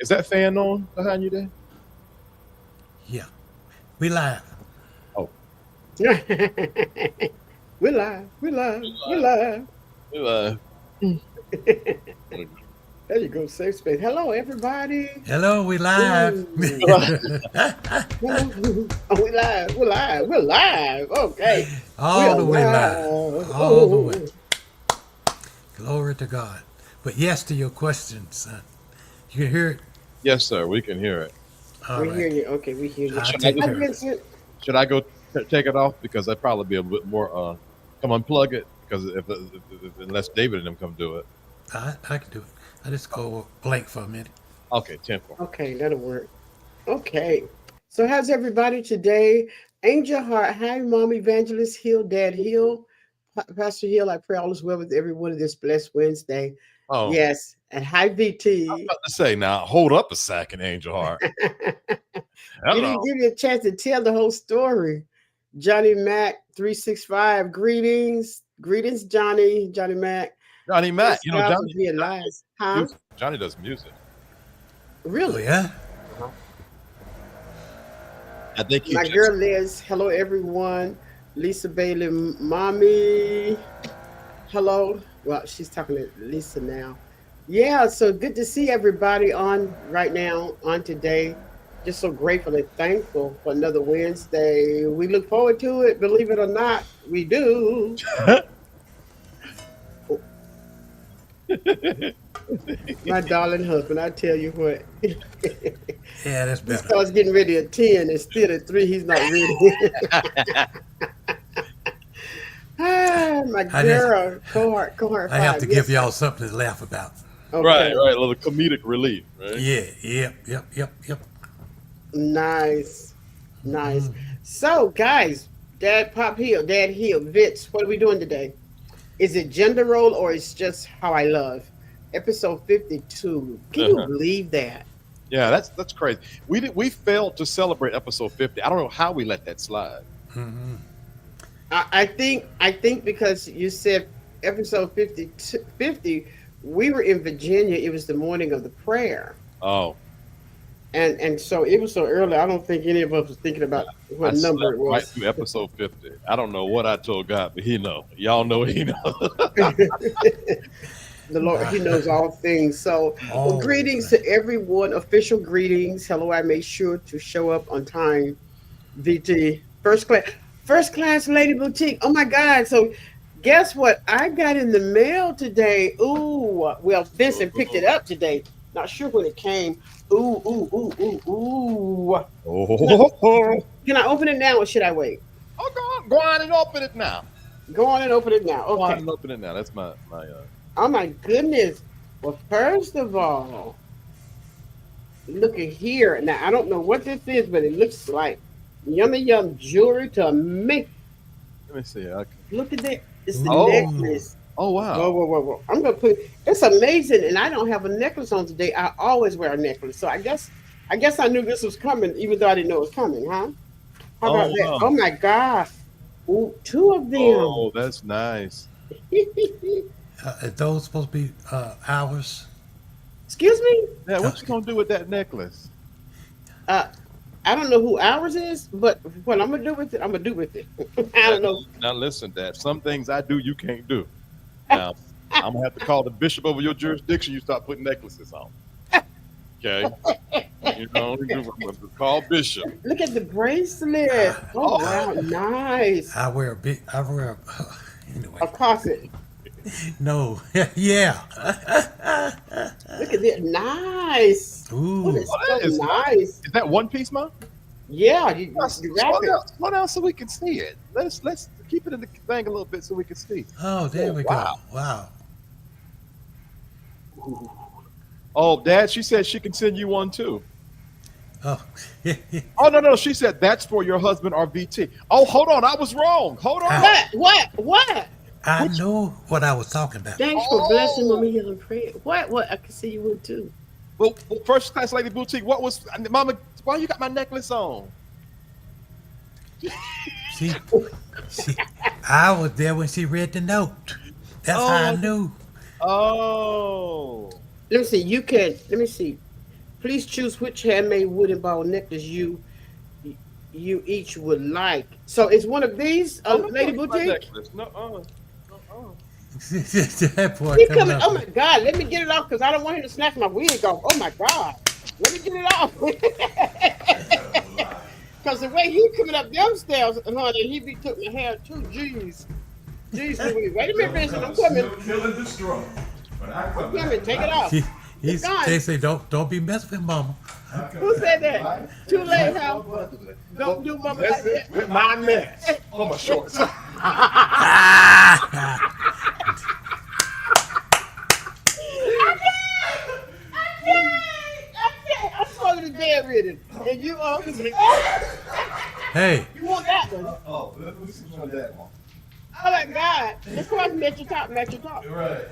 Is that fan on behind you there? Yeah, we live. Oh, We're live. We're live. We're live. live. We live. There you go, safe space. Hello, everybody. Hello, we live. Ooh. Hello. Oh, we live. We're live. We're live. Okay. We All are the way live. live. All the way. Oh, Glory to God. But yes to your question, son. You can hear it? Yes, sir. We can hear it. All we hear right. you. Okay, we hear you. I'll Should I take just Hi, care of it. Vincent. should I go take it off because that'd probably be a bit more. Come unplug it because if unless David and them come do it. I can do it. I just go blank for a minute. Okay, 10-4. Okay, that'll work. Okay. So, how's everybody today? Angel Heart. Hi, Mom Evangelist Hill, Dad Hill, Pastor Hill. I pray all is well with everyone this blessed Wednesday. Oh, Yes. And hi, I was VT. about to say now. Hold up a second, Angel Heart. You Hello, didn't give me a chance to tell the whole story. Johnny Mac 365. Greetings. Greetings, Johnny. Johnny Mac. Johnny Matt. Bless You know God for Johnny being does alive. Huh? music. Johnny does music. Oh, Really? yeah? Uh-huh. I think he My just. girl Liz. Hello, everyone. Lisa Bailey, mommy. Hello. Well, she's talking to Lisa now. Yeah, so good to see everybody on right now, on today. Just so grateful and thankful for another Wednesday. We look forward to it, believe it or not, we do. My darling husband, I tell you what, Yeah, that's he better. starts getting ready at 10 and still at 3, he's not ready. My I just girl, cohort I have 5. to give Yes, sir. y'all something to laugh about. Right, Okay. right. A little comedic relief, right? Yeah, yep. Nice. Nice. So, guys, Dad Hill, Vitz, what are we doing today? Is it gender role or it's just how I love? Episode 52. Can you Uh-huh. believe that? Yeah, that's crazy. We failed to celebrate episode 50. I don't know how we let that slide. Hmm. I think because you said episode 50, we were in Virginia. It was the morning of the prayer. Oh, And so it was so early. I don't think any of us was thinking about I what number slept it right was. through episode 50. I don't know what I told God, but He know. Y'all know He know. The Lord, He knows all things. So, well, All greetings things. to everyone. Official greetings. Hello, I made sure to show up on time. VT, first class Lady Boutique. Oh my God! So, guess what? I got in the mail today. Ooh, well, Vincent picked it up today. Not sure when it came. Ooh, ooh, ooh, ooh, ooh. Can I, Oh, can I open it now or should I wait? go on and open it now. Go on and open it now. Go on Okay. and open it now. That's my. Oh my goodness. Well, first of all, look at here. Now I don't know what this is, but it looks like yummy yum jewelry to make. Let me see. Okay. Look at that. It's the Oh, Ooh. necklace. oh Whoa, wow. whoa, whoa, whoa. I'm gonna put it's amazing, and I don't have a necklace on today. I always wear a necklace. So I guess I knew this was coming, even though I didn't know it was coming, huh? How Oh about that? wow. Oh my gosh. Ooh, two of them. Oh, that's nice. Are those supposed to be ours? Excuse me? Yeah, what you Okay. gonna do with that necklace? Uh I don't know who ours is, but what I'm gonna do with it, I'm gonna do with it. I Now, don't know. now listen, Dad. Some things I do you can't do. Now I'm gonna have to call the bishop over your jurisdiction. You start putting necklaces on. Okay. You know, I'm gonna call bishop. Look at the bracelet. Oh Oh, wow, nice. I wear a, A anyway. corset. No. Yeah. Look at that. Nice. Oh, Ooh. that's oh, so that is nice. nice. Is that one piece, Mom? Yeah, you wrap it. Slow down so we can see it. Let's keep it in the thing a little bit so we can see. Oh, there Oh we wow. go. Wow. Ooh. Oh, Dad, she said she can send you one too. Oh. Oh no, she said that's for your husband or VT. Oh, hold on, I was wrong. Hold I, on. What? I Which know what I was talking about. Thanks for blessing oh me and prayer. What? I can see you would too. well, first class lady boutique, what was Mama, why you got my necklace on? She, she, I was there when she read the note. That's how I Oh, knew. oh. Let me see. You can. Let me see. Please choose which handmade wooden ball necklace you each would like. So it's one of these, Oh, no, Lady my Boutique. necklace. No, no. That boy He coming coming. up Oh with my God! Let me get it off because I don't want him to snatch my wig off. Oh my God! Let me get it off. Because the way he coming up them stairs, honey, he be took my hair too. Jeez, jeez, Louise. Wait a minute, Vincent. I'm coming. Kill and destroy. But I I'm come back. coming. Take it off. he, It's gone. they say don't be messing with mama. Who said that? Too late, Hal. Don't do my like that. With my mess on my shorts. I'm supposed to be dead with it. And you Hey, you want that one? Oh, let me see on that one. Oh my God. Let's go ahead and match your top, match your top. Right.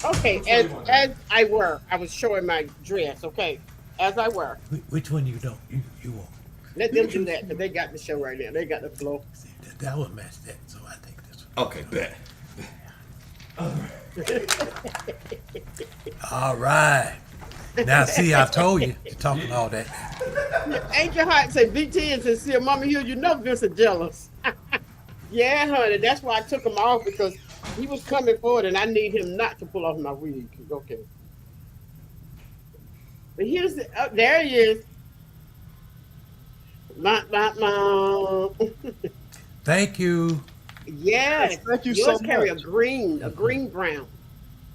Okay, as I were, I was showing my dress, okay? As I were. which one you don't you want? Let them do that because they got the show right now. They got the flow. See, that would match that, so I think this one. Okay, bet. All right. Now see, I told you, you're talking all that. Angel Heart say BT and sincere. Mama Hill, you know Vincent jealous. Yeah, honey. That's why I took him off because he was coming forward and I need him not to pull off my wig. Okay. But here's the, oh, there he is. Ma. Thank you. Yes. Thank you Yours so carry much. a green brown.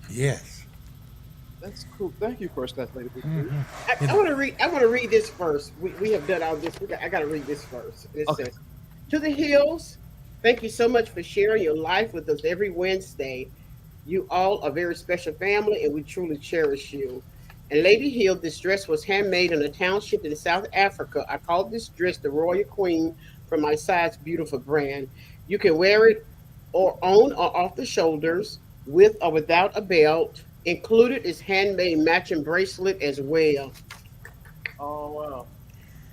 Yes. That's cool. Thank you, First Class Lady. I want to read. I want to read this first. We have done all this. I got to read this first. It Okay. says, "To the Hills, thank you so much for sharing your life with us every Wednesday. You all are a very special family, and we truly cherish you." And Lady Hill, this dress was handmade in a township in South Africa. I called this dress the Royal Queen from my size beautiful brand. You can wear it or on or off the shoulders, with or without a belt. Included is handmade matching bracelet as well. Oh wow.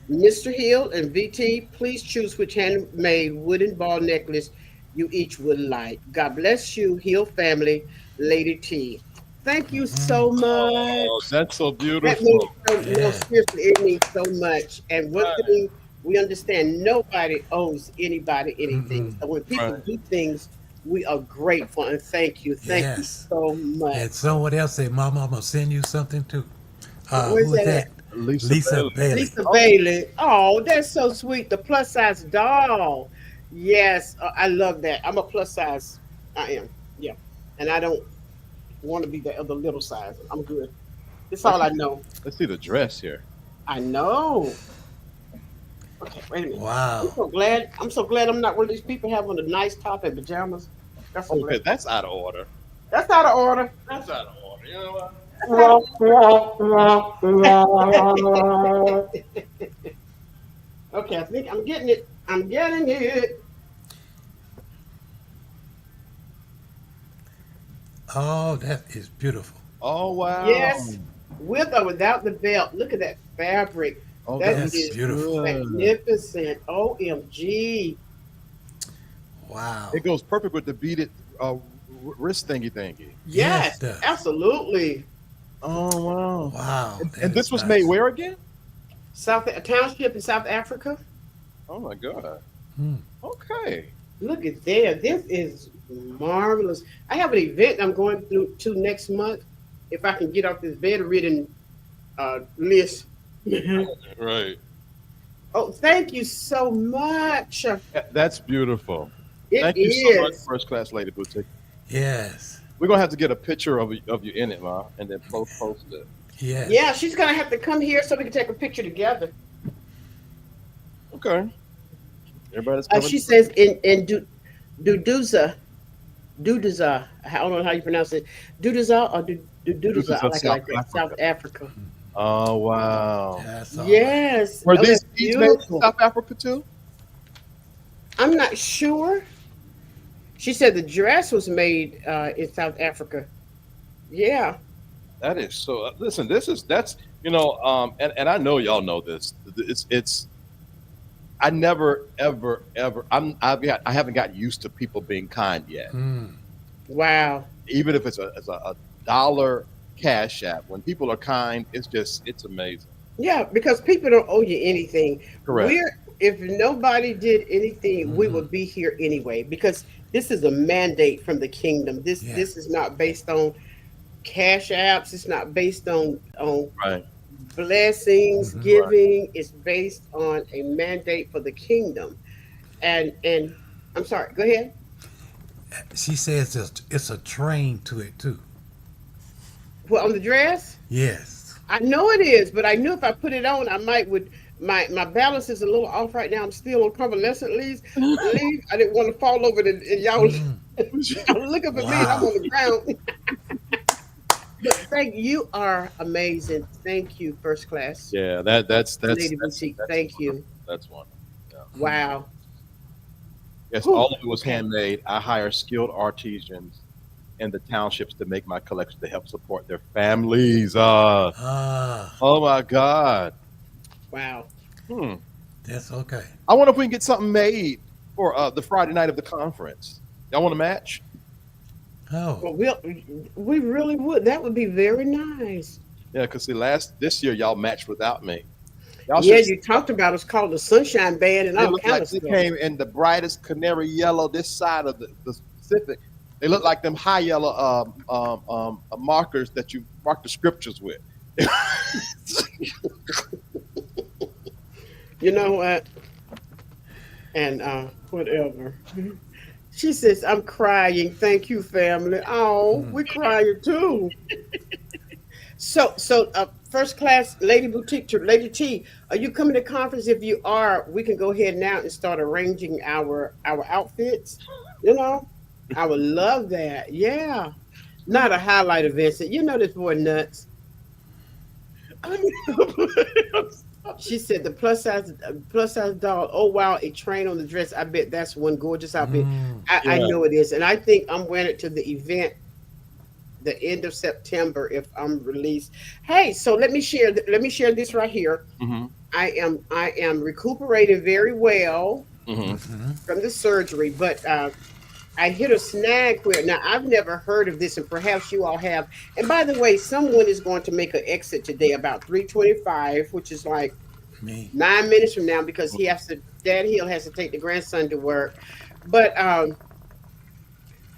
Mr. Hill and VT, please choose which handmade wooden ball necklace you each would like. God bless you, Hill family, Lady T. Thank you so Oh, much. that's so That means beautiful. so, no, Yeah. seriously, it means so much. And one Right. thing we understand, nobody owes anybody anything. Mm-mm. So when people Right. do things, we are grateful and thank you. Thank you Yes. so much. And someone else said, Mama, I'm gonna send you something too. Where's Who is that at? that? Lisa Lisa Bailey. Bailey. Lisa Bailey. Oh, that's so sweet. The plus size doll. Yes, I love that. I'm a plus size. I am. Yeah. And I don't want to be the other little size. I'm good. That's all I know. Let's see the dress here. I know. Okay, wait a minute. Wow. I'm so glad I'm not one of these people having a nice top and pajamas. That's so Okay, glad. that's out of order. That's out of order. That's out of order. You know what? Okay, I think I'm getting it. I'm getting it. Oh, that is beautiful. Oh wow. Yes, with or without the belt. Look at that fabric. Oh, That That's is beautiful. magnificent. OMG. Wow. It goes perfect with the beaded wrist thingy thingy. Yes, Yes, it does. absolutely. Oh wow. Wow. And, that and this is was nice. made where again? A township in South Africa. Oh my god. Hmm. Okay. Look at there. This is marvelous. I have an event I'm going through to next month. If I can get off this bedridden list. Right. Oh, thank you so much. That's beautiful. It Thank you so much, is. First Class Lady Boutique. Yes. We're gonna have to get a picture of you in it, Ma, and then post it. Yes. Yeah, she's gonna have to come here so we can take a picture together. Okay. Everybody's coming. She says in Duduza, Duduza. I don't know how you pronounce it. Duduza or Duduza. I like it like that. South Africa. Oh wow. That's all right. Yes. Were Oh, these that's beads made in beautiful. South Africa too? I'm not sure. She said the dress was made in South Africa. Yeah. That is so. Listen, that's and I know y'all know this. It's. I never ever. I haven't gotten used to people being kind yet. Mm. Wow. Even if it's a dollar Cash App. When people are kind, it's amazing. Yeah, because people don't owe you anything. Correct. If nobody did anything, we Hmm. would be here anyway because this is a mandate from the kingdom. Yeah. This is not based on cash apps. It's not based on Right. blessings, Hmm. Right. giving. It's based on a mandate for the kingdom. And I'm sorry. Go ahead. She says it's a train to it too. Well, on the dress. Yes. I know it is, but I knew if I put it on, I might would my balance is a little off right now. I'm still on convalescent leave. I didn't want to fall over and y'all, Mm. y'all look up at me and I'm Wow. on the ground. But thank you are amazing. Thank you, first class Yeah, that's lady boutique. that's Thank wonderful. you. That's wonderful. Yeah. Wow. Yes, Whew. all of it was Okay. handmade. I hire skilled artisans in the townships to make my collection to help support their families. Ah, Oh my God. Wow. Hmm. that's okay. I wonder if we can get something made for the Friday night of the conference. Y'all want to match? Oh, Well, we really would. That would be very nice. Yeah, because this year y'all matched without me. Y'all Yeah, should. you talked about it's called the Sunshine Band and They all look kind like of they stuff. came in the brightest canary yellow this side of the Pacific. They look like them high yellow markers that you mark the scriptures with. You know what? And whatever. She says, I'm crying. Thank you, family. Oh, mm. we're crying too. So first class Lady Boutique to Lady T, are you coming to conference? If you are, we can go ahead now and start arranging our outfits. You know, I would love that. Yeah. Not a highlight of Vincent. You know this boy nuts. She said the plus size doll. Oh wow, a train on the dress. I bet that's one gorgeous outfit. Mm. I Yeah. know it is, and I think I'm wearing it to the event the end of September if I'm released. Hey, so let me share this right here. Hmm. I am recuperating very well Hmm. Hmm. from the surgery, but I hit a snag where now I've never heard of this, and perhaps you all have. And by the way, someone is going to make an exit today about 3:25, which is like Me. 9 minutes from now because Dad Hill has to take the grandson to work. But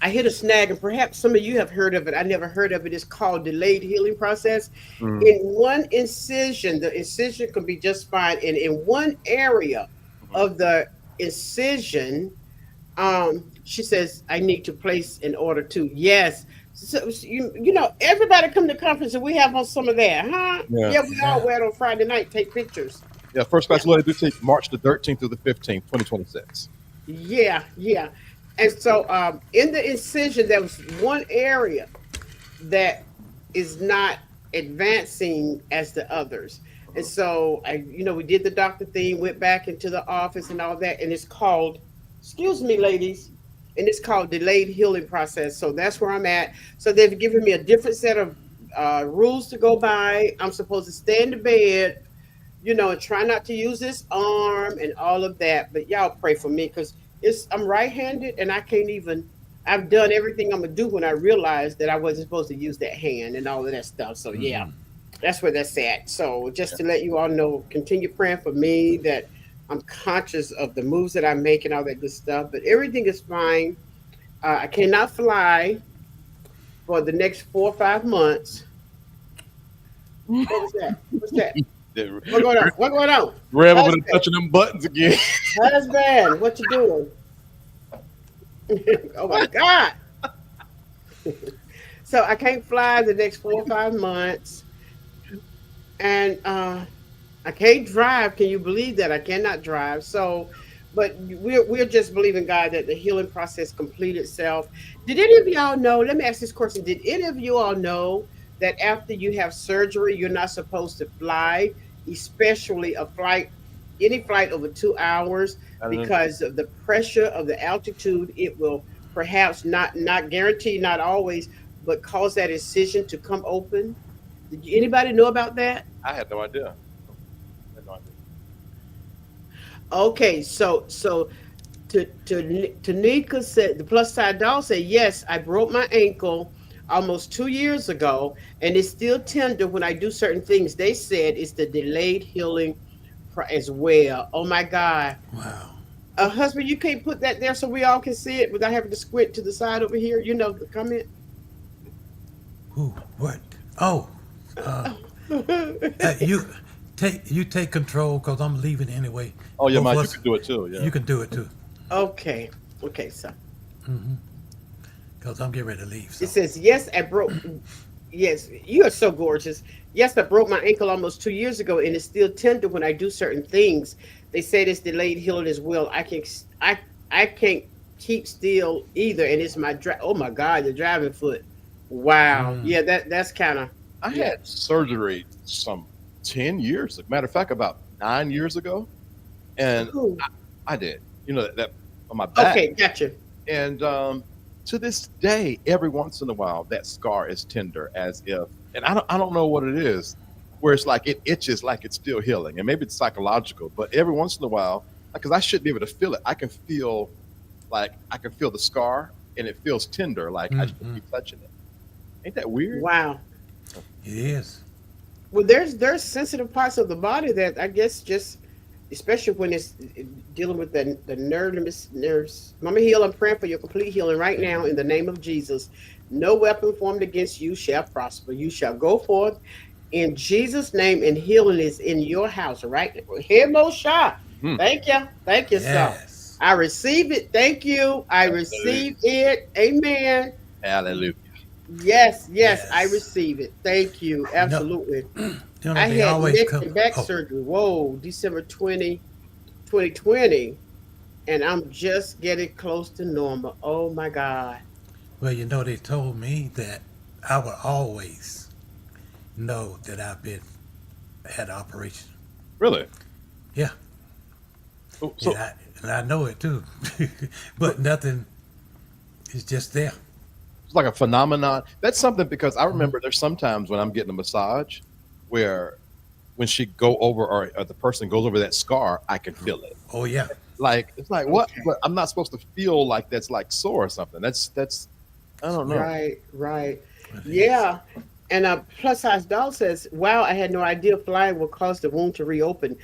I hit a snag, and perhaps some of you have heard of it. I never heard of it. It's called delayed healing process. Hmm. In one incision, the incision can be just fine. And in one area of the incision, she says, I need to place an order too. Yes. So you know, everybody come to conference and we have on some of that, huh? Yeah. Yeah, we all Yeah. wear it on Friday night, take pictures. Yeah. First Yeah. class Lady Boutique, March the 13th through the 15th, 2026. Yeah, yeah. And so in the incision, there was one area that is not advancing as the others. And so we did the doctor thing, went back into the office and all that, and it's called, excuse me, ladies, and it's called delayed healing process. So that's where I'm at. So they've given me a different set of rules to go by. I'm supposed to stay in the bed, and try not to use this arm and all of that. But y'all pray for me because I'm right-handed and I can't even. I've done everything I'm gonna do when I realized that I wasn't supposed to use that hand and all of that stuff. So yeah, Hmm. that's where that's at. So just to let you all know, continue praying for me that I'm conscious of the moves that I make and all that good stuff. But everything is fine. I cannot fly for the next 4 or 5 months. What was that? What's that? Yeah. What going on? What going on? Rev over there Husband, touching them buttons again. husband, what you doing? Oh my God. So I can't fly the next 4 or 5 months. And I can't drive. Can you believe that? I cannot drive. So, but we're just believing God that the healing process complete itself. Did any of y'all know? Let me ask this question. Did any of you all know that after you have surgery, you're not supposed to fly, especially any flight over 2 hours, I don't know. because of the pressure of the altitude? It will perhaps not guarantee, not always, but cause that incision to come open. Did anybody know about that? I had no idea. I had no idea. Okay, so to Tanika said the plus side doll said yes, I broke my ankle almost 2 years ago, and it's still tender when I do certain things. They said it's the delayed healing as well. Oh my God. Wow. Husband, you can't put that there so we all can see it without having to squint to the side over here. You know the comment. Who? What? Oh, uh, you take control because I'm leaving anyway. Oh yeah, Both Mike, of you us, can do it too. Yeah. you can do it too. Okay. Okay, so Because I'm getting ready to leave. it So, says, yes, I broke. Yes, you are so gorgeous. Yes, I broke my ankle almost 2 years ago, and it's still tender when I do certain things. They say it's delayed healing as well. I can't keep still either, and it's my oh my God, the driving foot. Wow, mm, yeah, that's kind of I yeah. had surgery some 10 years. As a matter of fact, about 9 years ago, and Who? I did. You know that on my back, Okay, gotcha. and to this day, every once in a while, that scar is tender, as if, and I don't know what it is, where it's like it itches, like it's still healing, and maybe it's psychological, but every once in a while, because I shouldn't be able to feel it, I can feel the scar, and it feels tender, like I shouldn't mm. be touching it. Ain't that weird? Wow. It is. Well, there's sensitive parts of the body that I guess just, especially when it's dealing with the nerves. Mama, heal. I'm praying for your complete healing right now in the name of Jesus. No weapon formed against you shall prosper. You shall go forth in Jesus' name, and healing is in your house right now. Hemo shot. Hmm. Thank you, sir. Yes. I receive it. Thank you. I Hallelujah. receive it. Amen. Hallelujah. Yes, yes, I Yes. receive it. Thank you. No, Absolutely. I they had always neck come. and back Oh, surgery. Whoa, December 2020. And I'm just getting close to normal. Oh my God. well, they told me that I would always know that I've been had an operation. Really? Yeah, So, and so, I know it too, but so nothing is just there. it's like a phenomenon. That's something because I Mhm. remember there's sometimes when I'm getting a massage where when she go over or the person goes over that scar, I can feel it. Oh yeah, Like it's like what? Okay. But I'm not supposed to feel like that's like sore or something. That's I don't yeah, know. Right, right. it is. Yeah. And a plus size doll says, wow, I had no idea flying will cause the wound to reopen.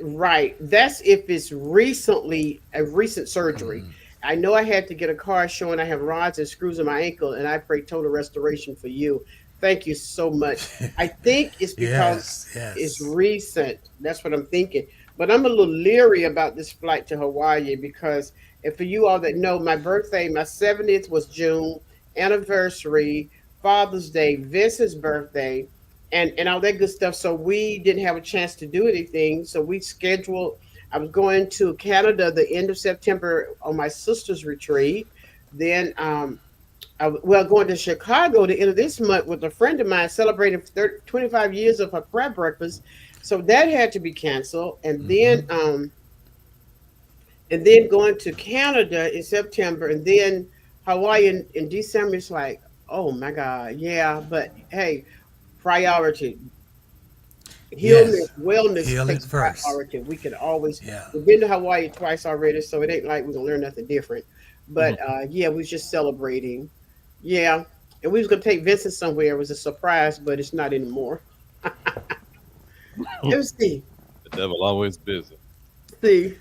Right. That's if it's recently a recent surgery. Mhm. I know I had to get a card showing I have rods and screws in my ankle, and I pray total restoration for you. Thank you so much. I think it's because Yes, it's yes. recent. That's what I'm thinking. But I'm a little leery about this flight to Hawaii because, and for you all that know, my birthday, my 70th was June, anniversary, Father's Day, Vince's birthday, and all that good stuff. So we didn't have a chance to do anything. So we scheduled. I was going to Canada the end of September on my sister's retreat. Then well, going to Chicago the end of this month with a friend of mine celebrating 25 years of her prayer breakfast. So that had to be canceled. Hmm. And then going to Canada in September, and then Hawaii in December. It's like, oh my God, yeah. But hey, priority. Yes. Wellness Healing takes first. priority. We can always. Yeah. We've been to Hawaii twice already, so it ain't like we're gonna learn nothing different. Mhm. But yeah, we was just celebrating. Yeah, and we was gonna take Vincent somewhere. It was a surprise, but it's not anymore. Let me see. The devil always busy. See,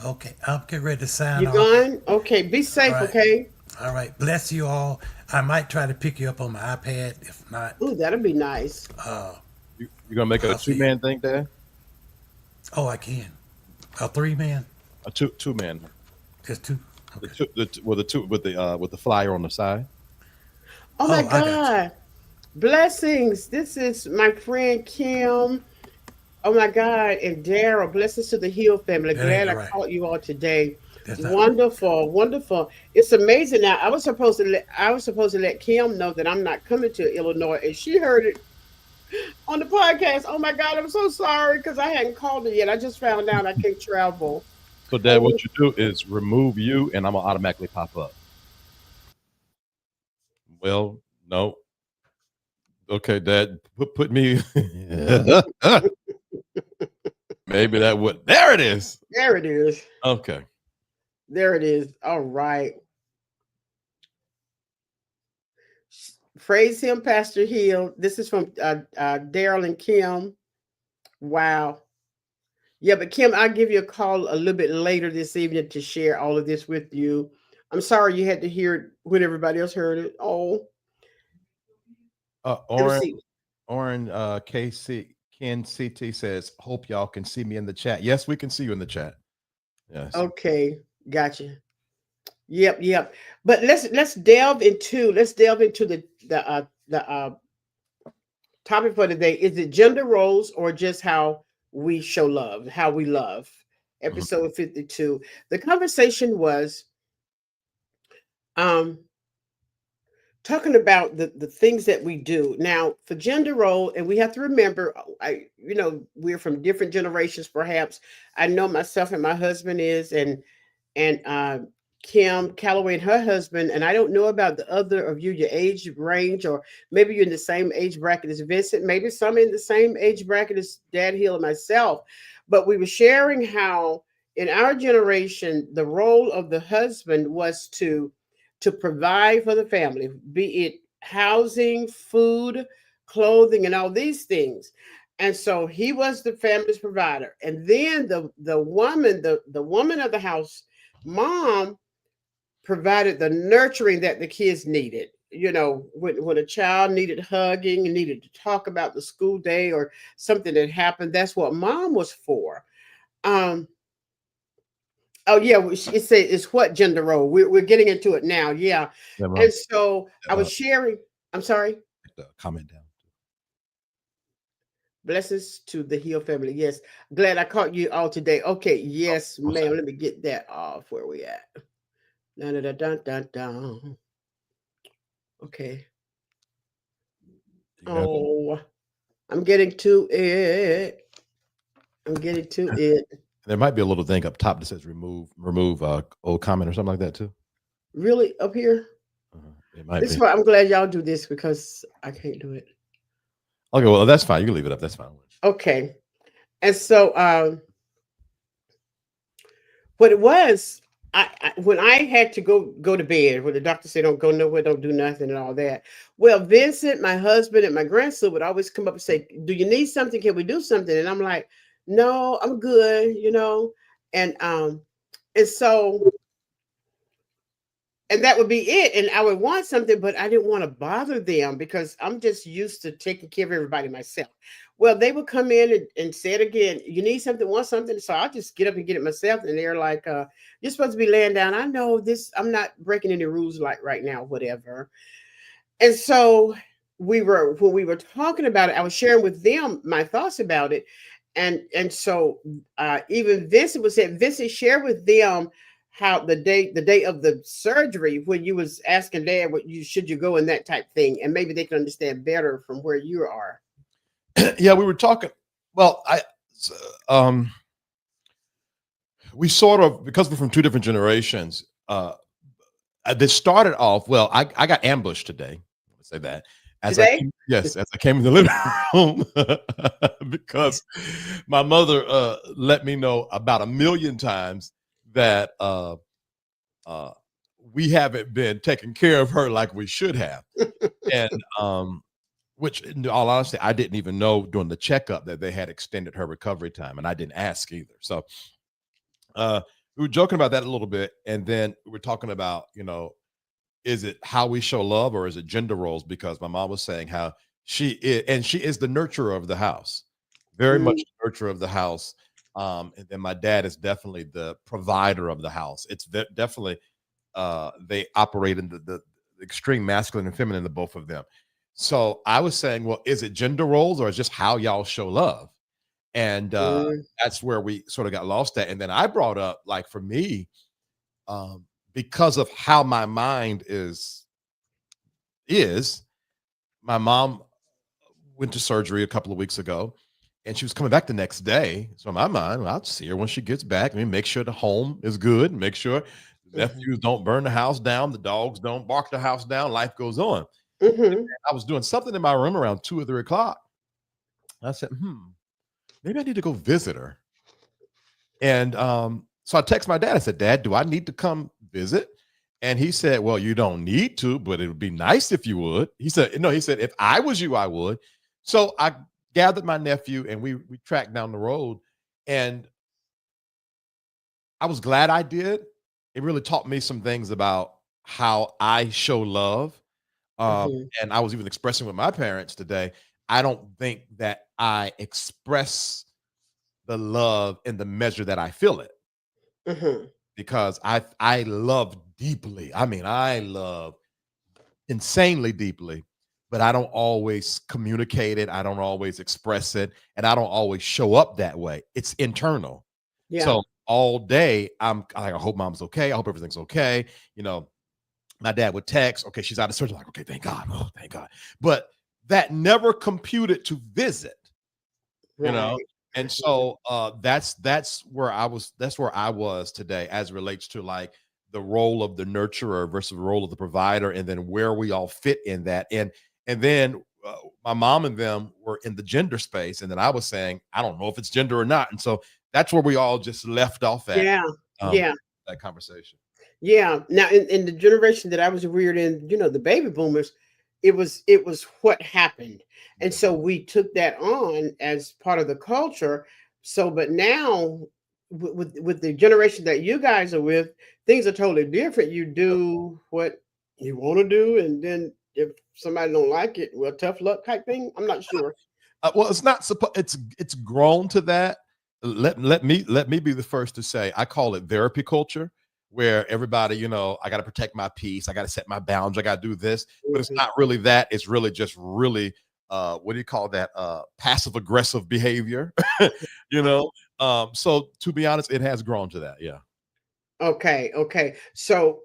Okay. I'm getting ready to sign you off. gone? Okay, be All safe. right. Okay. All right. Bless you all. I might try to pick you up on my iPad. If not, Ooh, that'll be nice. uh, You gonna make it a I'll two see you. man thing, Dad? Oh, I can. A 3 man? A two man. Just two? The Okay. two with the two with the flyer on the side. Oh my Oh, I got you. God. Blessings. This is my friend Kim. Oh my God. And Daryl. Blessings to the Hill family. That ain't Glad I right. caught you all today. That's not. Wonderful. Wonderful. It's amazing now. I was supposed to let Kim know that I'm not coming to Illinois. And she heard it on the podcast. Oh my God. I'm so sorry because I hadn't called her yet. I just found out I can't travel. So, Dad, Oh, what you do is remove you, and I'm gonna automatically pop up. Well, no. Okay, Dad, put me. Maybe that would. There it is. there it is. Okay. There it is. All right. Praise him, Pastor Hill. This is from Daryl and Kim. Wow. Yeah, but Kim, I'll give you a call a little bit later this evening to share all of this with you. I'm sorry you had to hear it when everybody else heard it. Oh, let me Oren, see. KC Ken CT says, "Hope y'all can see me in the chat." Yes, we can see you in the chat. Yes. Okay, gotcha. Yep, yep. But let's delve into the topic for today. Is it gender roles or just how we show love, how we love? Mhm. Episode 52. The conversation was um talking about the things that we do now for gender role, and we have to remember, we're from different generations. Perhaps I know myself and my husband is, and Kim Calloway and her husband, and I don't know about the other of you, your age range, or maybe you're in the same age bracket as Vincent, maybe some in the same age bracket as Dad Hill and myself. But we were sharing how in our generation the role of the husband was to provide for the family, be it housing, food, clothing, and all these things. And so he was the family's provider. And then the woman of the house, mom, provided the nurturing that the kids needed. When a child needed hugging and needed to talk about the school day or something that happened, that's what mom was for. Um, Oh yeah, it's what gender role. We're getting into it now. Yeah, Yeah, and Ron, so I was sharing. I'm sorry. comment down. Blessings to the Hill family. Yes, glad I caught you all today. Okay, yes, Okay. ma'am. Let me get that off. Where we at? Dun, dun, dun, dun, dun, dun. Okay. You got it? Oh, I'm getting to it. I'm getting to it. There might be a little thing up top that says remove old comment or something like that too. Really up here. It might This be. is why I'm glad y'all do this because I can't do it. Okay, well that's fine. You can leave it up. That's fine. Okay, and so what it was, when I had to go to bed, when the doctor said don't go nowhere, don't do nothing, and all that. Well, Vincent, my husband, and my grandson would always come up and say, "Do you need something? Can we do something?" And I'm like, "No, I'm good." And so and that would be it. And I would want something, but I didn't want to bother them because I'm just used to taking care of everybody myself. Well, they would come in and say it again. You need something, want something. So I'll just get up and get it myself. And they're like, you're supposed to be laying down. I know this, I'm not breaking any rules like right now, whatever. And so when we were talking about it, I was sharing with them my thoughts about it. And so even Vincent was saying, Vincent, share with them how the day of the surgery when you was asking Dad what you should you go in that type thing, and maybe they can understand better from where you are. Yeah, we were talking. Well, um, we sort of, because we're from two different generations. This started off well. I got ambushed today. Let's say that Today? as I came in the living room because my mother let me know about a million times that uh, we haven't been taking care of her like we should have, and which, in all honesty, I didn't even know during the checkup that they had extended her recovery time, and I didn't ask either. So uh, we were joking about that a little bit, and then we were talking about, is it how we show love or is it gender roles? Because my mom was saying how she is the nurturer of the house, very much Mm, the nurturer of the house. And then my dad is definitely the provider of the house. It's definitely they operate in the extreme masculine and feminine, the both of them. So I was saying, well, is it gender roles or is just how y'all show love? And mm, that's where we sort of got lost at. And then I brought up, like, for me, um, because of how my mind is my mom went to surgery a couple of weeks ago, and she was coming back the next day. So in my mind, well, I'll see her when she gets back. I mean, make sure the home is good, make sure the mhm, nephews don't burn the house down, the dogs don't bark the house down, life goes on. mhm, I was doing something in my room around 2 or 3 o'clock. I said, maybe I need to go visit her. And so I text my dad. I said, Dad, do I need to come visit? And he said, "Well, you don't need to, but it would be nice if you would." He said, "No." He said, "If I was you, I would." So I gathered my nephew, and we tracked down the road, and I was glad I did. It really taught me some things about how I show love. Hmm. And I was even expressing with my parents today. I don't think that I express the love in the measure that I feel it, Hmm. because I love deeply. I mean, I love insanely deeply, but I don't always communicate it. I don't always express it, and I don't always show up that way. It's internal. Yeah. So all day, I hope mom's okay. I hope everything's okay. You know, my dad would text, okay, she's out of surgery. Like, okay, thank God. Oh, thank God. But that never computed to visit, you know. Right. And so that's where I was today as it relates to like the role of the nurturer versus the role of the provider, and then where we all fit in that. And then my mom and them were in the gender space, and then I was saying, I don't know if it's gender or not. And so that's where we all just left off at Yeah. um, Yeah. that conversation. Yeah. Now, in the generation that I was reared in, the baby boomers, it was what happened, and Mhm. so we took that on as part of the culture. So, but now, with the generation that you guys are with, things are totally different. You do what you want to do, and then if somebody don't like it, well, tough luck type thing. I'm not sure. Well, it's not supposed. It's grown to that. Let me be the first to say I call it therapy culture, where everybody, I got to protect my peace, I got to set my boundaries, I got to do this, but it's Mhm. not really that. It's really just really, what do you call that? Passive aggressive behavior, you know. So to be honest, it has grown to that. Yeah. Okay, okay. So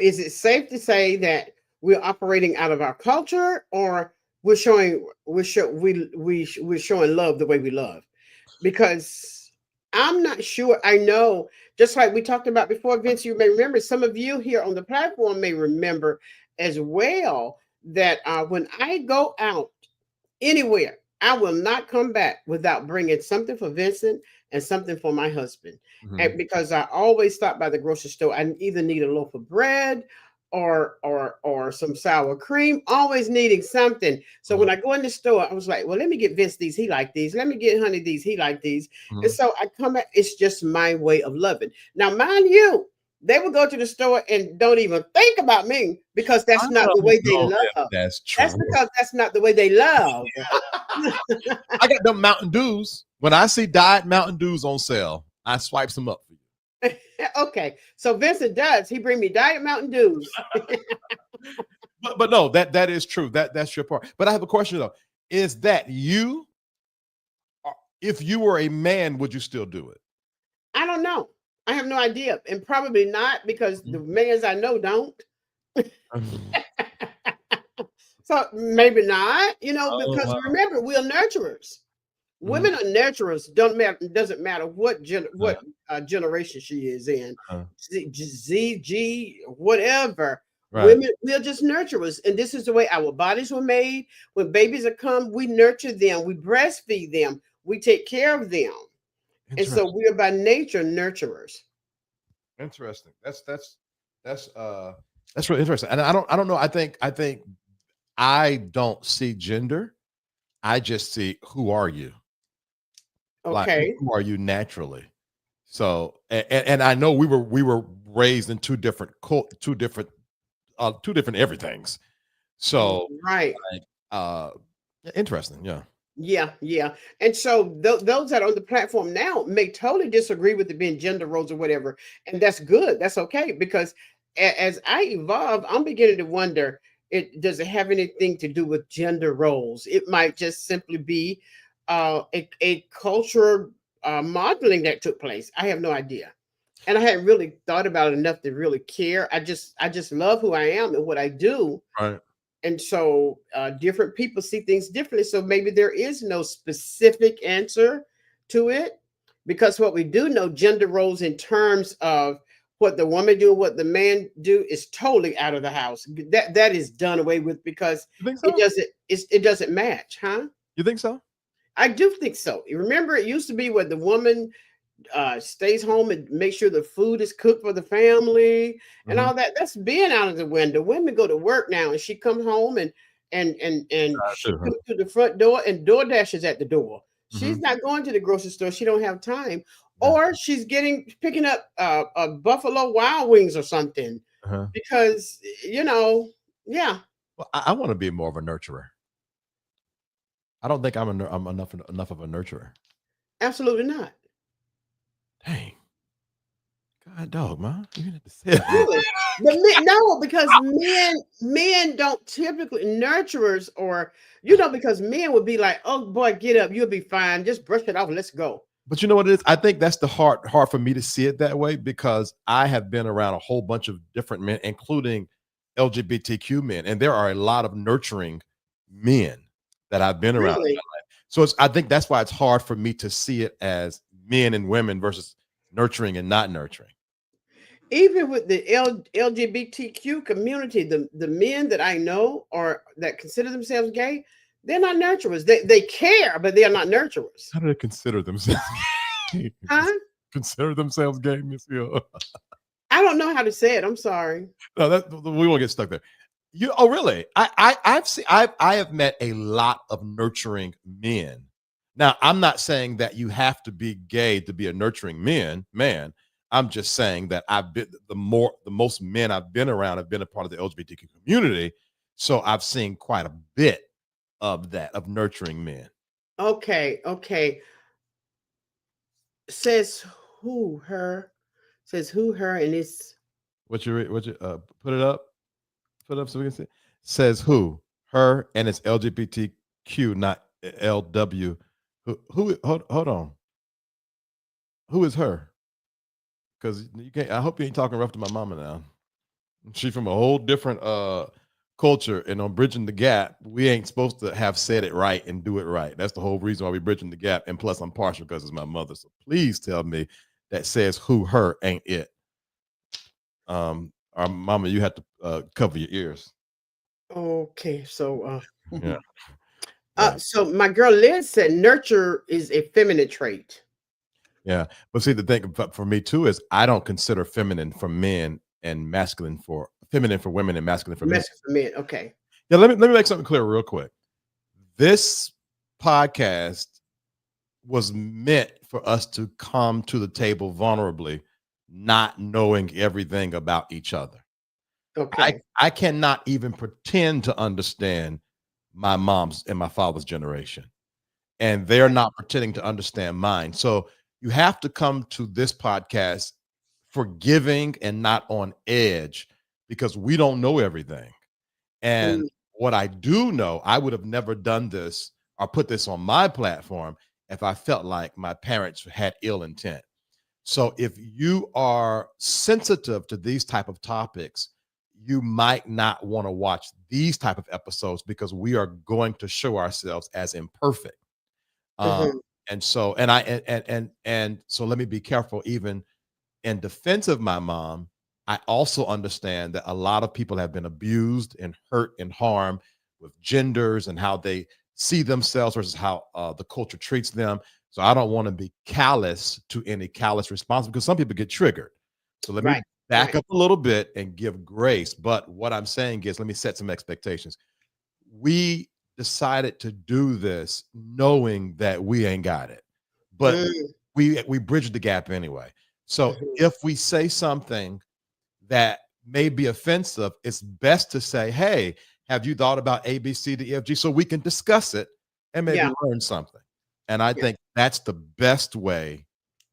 is it safe to say that we're operating out of our culture, or we're showing love the way we love? Because I'm not sure. I know, just like we talked about before, Vince, you may remember, some of you here on the platform may remember as well, that when I go out anywhere, I will not come back without bringing something for Vincent and something for my husband. Mhm. And because I always stop by the grocery store, I either need a loaf of bread or some sour cream, always needing something. So Mhm. when I go in the store, I was like, well, let me get Vince these. He like these. Let me get Honey these. He like these. And Mhm. so I come back. It's just my way of loving. Now, mind you, they will go to the store and don't even think about me because I that's not the don't way they know if love. that's That's true. because that's not the way they love. I got them Mountain Dews. When I see Diet Mountain Dews on sale, I swipes them up for you. Okay, so Vincent does. He bring me Diet Mountain Dews. But no, that is true. That's your part. But I have a question though. Is that you? If you were a man, would you still do it? I don't know. I have no idea, and probably not because the mans I know don't. Mhm. So maybe not. Oh, Because wow. remember, we're nurturers. Mhm. Women are nurturers. Don't matter. Doesn't matter what Uh, generation she is in. uh, Z, G, whatever. right. Women, we're just nurturers, and this is the way our bodies were made. When babies are come, we nurture them. We breastfeed them. We take care of them, and so Interesting. we are by nature nurturers. Interesting. That's that's really interesting. And I don't know. I think I don't see gender. I just see who are you? Like Okay. who are you naturally? So and I know we were raised in two different everythings. So Right. like interesting, yeah. Yeah, yeah. And so those that are on the platform now may totally disagree with it being gender roles or whatever. And that's good. That's okay. Because as I evolve, I'm beginning to wonder, it have anything to do with gender roles? It might just simply be a culture modeling that took place. I have no idea. And I hadn't really thought about it enough to really care. I just love who I am and what I do, Right. and so different people see things differently, so maybe there is no specific answer to it, because what we do know, gender roles in terms of what the woman do, what the man do, is totally out of the house. That is done away with because You think it so? doesn't it doesn't match, huh? You think so? I do think so. You remember, it used to be where the woman stays home and makes sure the food is cooked for the family and Mhm. all that. That's being out of the window. Women go to work now, and she comes home and she Too, huh? comes to the front door, and DoorDash is at the door. She's Mhm. not going to the grocery store. She don't have time, Yeah. or she's picking up a Buffalo Wild Wings or something Uh-huh. because yeah, Well, I want to be more of a nurturer. I don't think I'm enough of a nurturer. absolutely not. Dang, God, dog, man, you didn't have to say it. Really? But no, because men don't typically nurturers or because men would be like, "Oh boy, get up, you'll be fine. Just brush it off and let's go." But you know what it is? I think that's the hard for me to see it that way because I have been around a whole bunch of different men, including LGBTQ men, and there are a lot of nurturing men that I've been around. Really? So I think that's why it's hard for me to see it as men and women versus nurturing and not nurturing. Even with the LGBTQ community, the men that I know or that consider themselves gay, they're not nurturers. They care, but they are not nurturers. How do they consider themselves? Huh? Consider themselves gay, Miss Hill? I don't know how to say it. I'm sorry. No, we won't get stuck there. Oh really? I have met a lot of nurturing men. Now, I'm not saying that you have to be gay to be a nurturing man. I'm just saying that I've been the most men I've been around have been a part of the LGBTQ community. So I've seen quite a bit of that, of nurturing men. Okay, okay. Says who, her? Says who, her, and it's What you put it up? Put it up so we can see. Says who? Her, and it's LGBTQ, not LW. Hold on. Who is her? Because you can't. I hope you ain't talking rough to my mama now. She from a whole different culture, and on bridging the gap, we ain't supposed to have said it right and do it right. That's the whole reason why we bridging the gap. And plus, I'm partial because it's my mother. So please tell me that says who, her ain't it. Our mama, you have to cover your ears. okay. So Yeah, yeah, so my girl Liz said nurture is a feminine trait. yeah. But see, the thing for me too is I don't consider feminine for men and masculine for feminine for women and masculine for men. Message for men. Okay. Yeah, let me make something clear real quick. This podcast was meant for us to come to the table vulnerably, not knowing everything about each other. I Okay. I cannot even pretend to understand my mom's and my father's generation, and they're not pretending to understand mine. So you have to come to this podcast forgiving and not on edge because we don't know everything. And Mm, what I do know, I would have never done this or put this on my platform if I felt like my parents had ill intent. So if you are sensitive to these type of topics, you might not want to watch these type of episodes because we are going to show ourselves as imperfect. Um, mhm. and so, and I, and so let me be careful even in defense of my mom. I also understand that a lot of people have been abused and hurt and harmed with genders and how they see themselves versus how the culture treats them. So I don't want to be callous to any callous response because some people get triggered. So let me Right. back Right. up a little bit and give grace. But what I'm saying is, let me set some expectations. We decided to do this knowing that we ain't got it, but Mm, we bridged the gap anyway. So mhm. if we say something that may be offensive, it's best to say, "Hey, have you thought about A, B, C, D, E, F, G?" So we can discuss it and maybe Yeah. learn something. And I Yeah. think that's the best way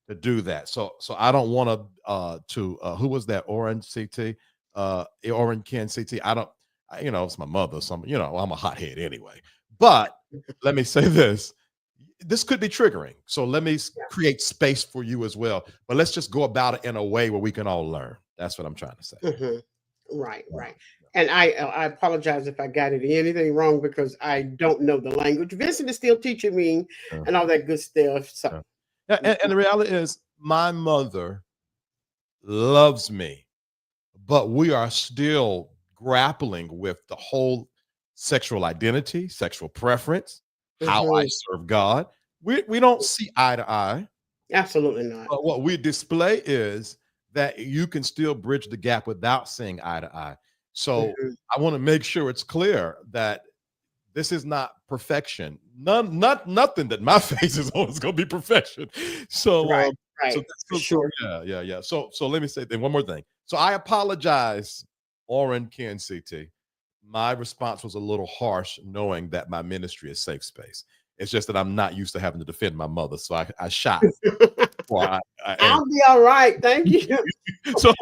to do that. So I don't want to who was that Orange CT? Orange Ken CT. I don't it's my mother, some I'm a hothead anyway. But let me say this. This could be triggering. So let me create space for you as well. But let's just go about it in a way where we can all learn. That's what I'm trying to say. Mhm. Right. Yeah, Right. And I apologize if I got anything wrong because I don't know the language. Vincent is still teaching me yeah, and all that good stuff. So yeah. Yeah, and the reality is my mother loves me, but we are still grappling with the whole sexual identity, sexual preference, how I mhm. serve God. We don't see eye to eye. Absolutely not. But what we display is that you can still bridge the gap without seeing eye to eye. So Mhm. I want to make sure it's clear that this is not perfection. Nothing that my face is on is going to be perfection. So, Right, right, for sure. yeah. So let me say then one more thing. So I apologize, Oren, Ken, CT. My response was a little harsh, knowing that my ministry is safe space. It's just that I'm not used to having to defend my mother, so I shot before I I'll aimed. be all right. Thank you. So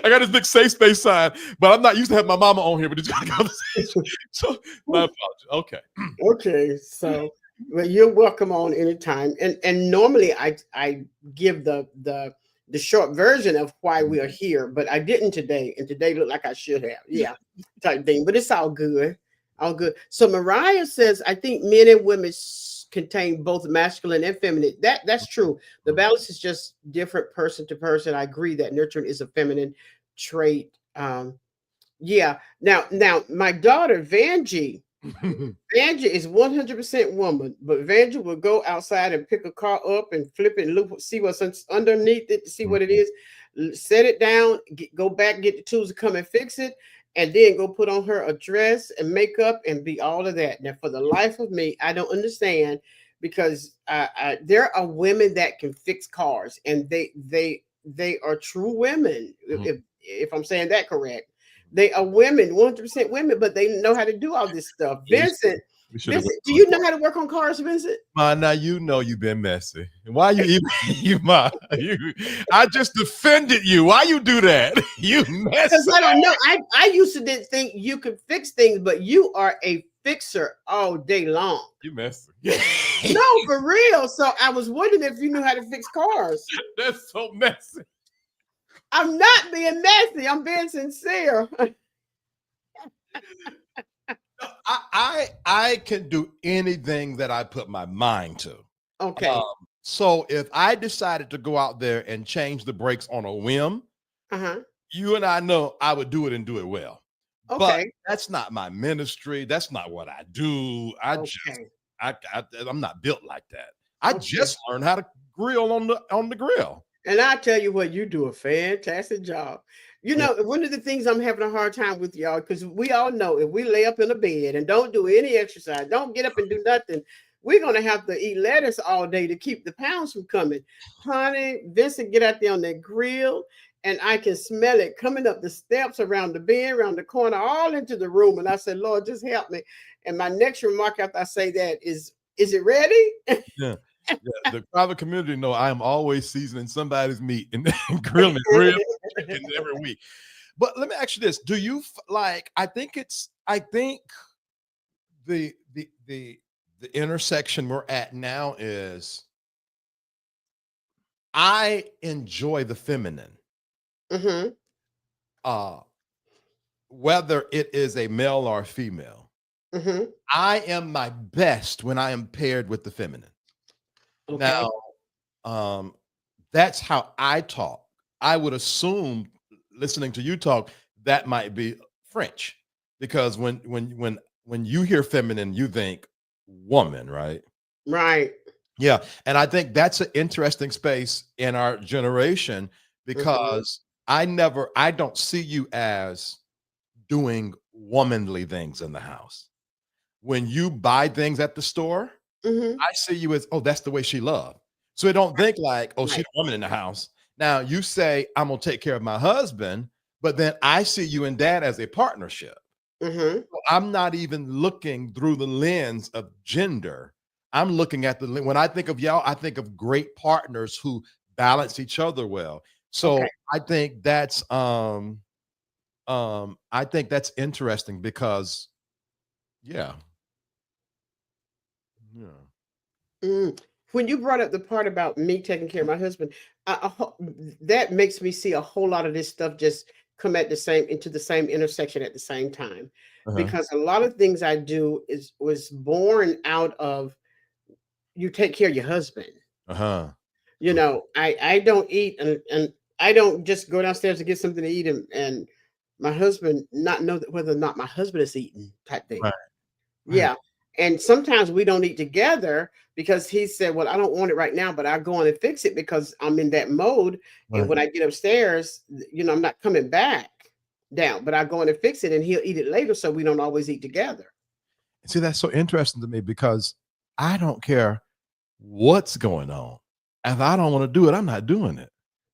I got this big safe space sign, but I'm not used to having my mama on here with this kind of conversation. So my apologies. Okay. Okay, so well, you're welcome on anytime. And normally I give the short version of why we are here, but I didn't today, and today looked like I should have. Yeah, type thing. But it's all good, all good. So Mariah says, I think men and women contain both masculine and feminine. That's true. The balance is just different person to person. I agree that nurturing is a feminine trait. Yeah. Now my daughter Vanjie. Vanja is 100% woman, but Vanja will go outside and pick a car up and flip it and look, see what's underneath it to see what it is, set it down, go back, get the tools to come and fix it, and then go put on her a dress and makeup and be all of that. Now, for the life of me, I don't understand because there are women that can fix cars, and they are true women. If I'm saying that correct, they are women, 100% women, but they know how to do all this stuff. Vincent, We should have Vincent, do you know how to work on cars, Vincent? Ma, now you know you've been messy. Why you even you ma? I just defended you. Why you do that? You Because messy. I don't know. I used to didn't think you could fix things, but you are a fixer all day long. You messy. No, for real. So I was wondering if you knew how to fix cars. That's so messy. I'm not being messy. I'm being sincere. I can do anything that I put my mind to. Okay. So if I decided to go out there and change the brakes on a whim, Uh-huh. you and I know I would do it and do it well. But Okay. that's not my ministry. That's not what I do. Okay. I'm not built like that. I Okay. just learned how to grill on the grill. And I tell you what, you do a fantastic job. You Yeah. know, one of the things I'm having a hard time with y'all, because we all know if we lay up in a bed and don't do any exercise, don't get up and do nothing, we're gonna have to eat lettuce all day to keep the pounds from coming. Honey, Vincent get out there on that grill, and I can smell it coming up the steps, around the bend, around the corner, all into the room. And I said, Lord, just help me. And my next remark after I say that is it ready? Yeah. The private community know I am always seasoning somebody's meat and, and grilling real chicken every week. But let me ask you this: do you like? I think the intersection we're at now is I enjoy the feminine, Mm-hmm. uh, whether it is a male or a female. Mm-hmm. I am my best when I am paired with the feminine. Okay. Now, um, that's how I talk. I would assume, listening to you talk, that might be French, because when you hear feminine, you think woman, right? Right. Yeah, and I think that's an interesting space in our generation Mm-hmm. because I don't see you as doing womanly things in the house. When you buy things at the store, Mm-hmm. I see you as, oh, that's the way she loved. So don't think like, oh, she's Right. a woman in the house. Now you say, I'm gonna take care of my husband, but then I see you and dad as a partnership. Mm-hmm. So I'm not even looking through the lens of gender. I'm looking at when I think of y'all, I think of great partners who balance each other well. So Okay. I think that's interesting because yeah, yeah. Mm. When you brought up the part about me taking care of my husband, that makes me see a whole lot of this stuff just come at the same into the same intersection at the same time, Uh-huh. because a lot of things I do is was born out of you take care of your husband. Uh-huh. You know, I don't eat and I don't just go downstairs to get something to eat and my husband not know that whether or not my husband is eating type thing. Right, right. Yeah. And sometimes we don't eat together because he said, well, I don't want it right now, but I'll go on and fix it because I'm in that mode. And Right. when I get upstairs, I'm not coming back down, but I go in and fix it and he'll eat it later. So we don't always eat together. See, that's so interesting to me because I don't care what's going on. If I don't want to do it, I'm not doing it.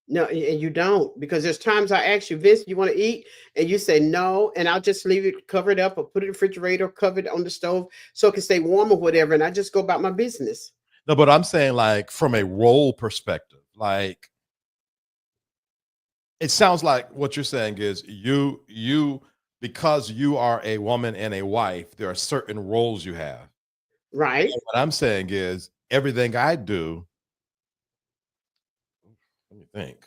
No, and you don't, because there's times I ask you, Vince, you want to eat? And you say no, and I'll just leave it covered up or put it in the refrigerator, cover it on the stove so it can stay warm or whatever. And I just go about my business. No, but I'm saying like from a role perspective, like it sounds like what you're saying is you because you are a woman and a wife, there are certain roles you have. Right. And what I'm saying is everything I do, let me think.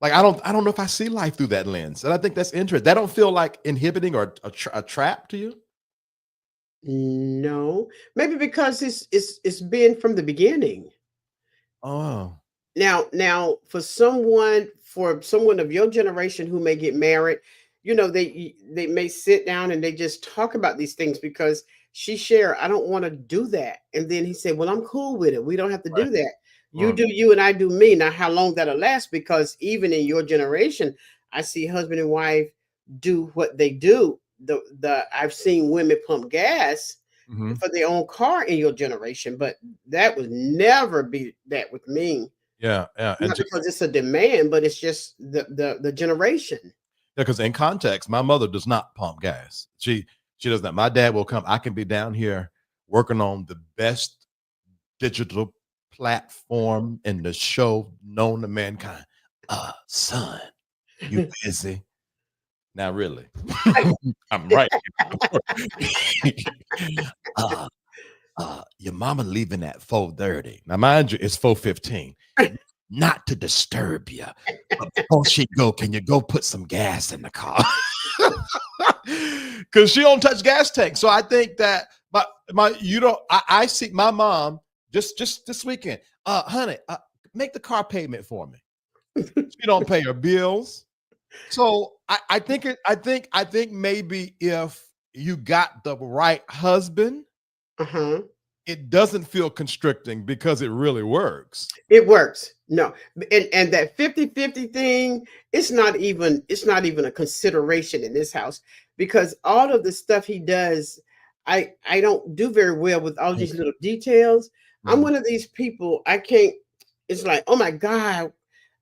Like I don't know if I see life through that lens. And I think that's interesting. That don't feel like inhibiting or a trap to you? No, maybe because it's been from the beginning. Oh. Now, for someone of your generation who may get married, they may sit down and they just talk about these things because she shared, I don't want to do that. And then he said, well, I'm cool with it. We don't have to Right. do that. You Right. do you and I do me. Now, how long that'll last? Because even in your generation, I see husband and wife do what they do. The I've seen women pump gas Mhm. for their own car in your generation, but that would never be that with me. Yeah, yeah. And Not because it's a demand, but it's just the generation. because in context, my mother does not pump gas. She does not. My dad will come. I can be down here working on the best digital platform in the show known to mankind. Son, you busy? Now, really, I'm right. uh, your mama leaving at 4:30. Now, mind you, it's 4:15. Not to disturb you, but before she go, can you go put some gas in the car? Because she don't touch gas tank. So I think that my you don't. I see my mom just this weekend. Honey, make the car payment for me. She don't pay her bills. So I think maybe if you got the right husband, Uh-huh. it doesn't feel constricting because it really works. It works. No. And that 50-50 thing, it's not even a consideration in this house because all of the stuff he does, I don't do very well with all these little details. I'm Mhm. one of these people, I can't, it's like, oh my God,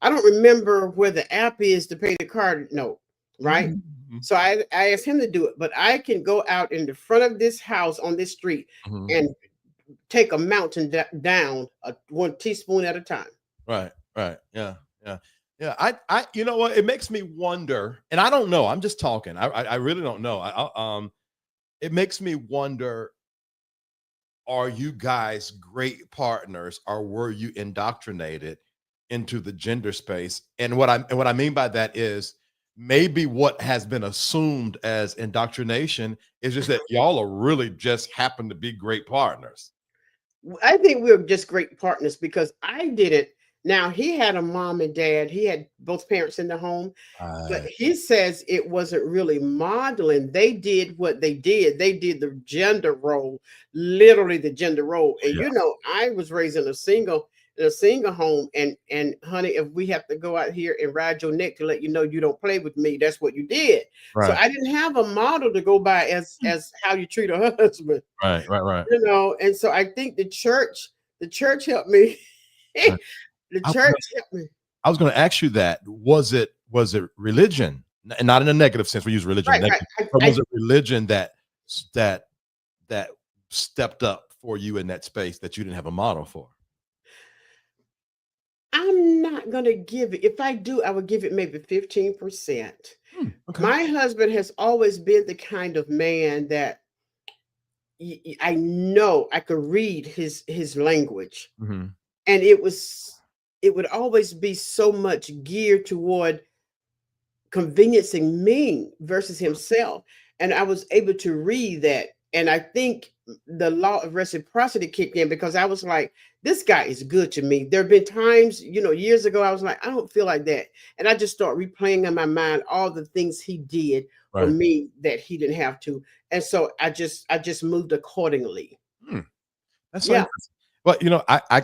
I don't remember where the app is to pay the card note, right? Mhm. So I asked him to do it, but I can go out in the front of this house on this street Mhm. and take a mountain down 1 teaspoon at a time. Right, right. Yeah, yeah. Yeah, you know what? It makes me wonder, and I don't know. I'm just talking. I really don't know. It makes me wonder, are you guys great partners or were you indoctrinated into the gender space? And what I mean by that is maybe what has been assumed as indoctrination is just that y'all are really just happen to be great partners. I think we're just great partners because I did it. Now he had a mom and dad. He had both parents in the home, but Right. he says it wasn't really modeling. They did what they did. They did the gender role, literally the gender role. And Yeah. I was raised in a single home, and honey, if we have to go out here and ride your neck to let you know you don't play with me, that's what you did. So Right. I didn't have a model to go by as how you treat a husband. Right. Right. Right. And so I think the church helped me. Right. The I, church helped me. I was going to ask you that. Was it religion? And not in a negative sense. We use religion Right, right. negative, but was it religion that that stepped up for you in that space that you didn't have a model for? I'm not gonna give it. If I do, I would give it maybe 15%. Okay. My husband has always been the kind of man that I know I could read his language, Mhm. and it would always be so much geared toward conveniencing me versus himself. And I was able to read that. And I think the law of reciprocity kicked in because I was like, this guy is good to me. There have been times, years ago, I was like, I don't feel like that. And I just start replaying in my mind all the things he did for Right. me that he didn't have to. And so I just moved accordingly. Hmm. That's so Yeah. interesting. But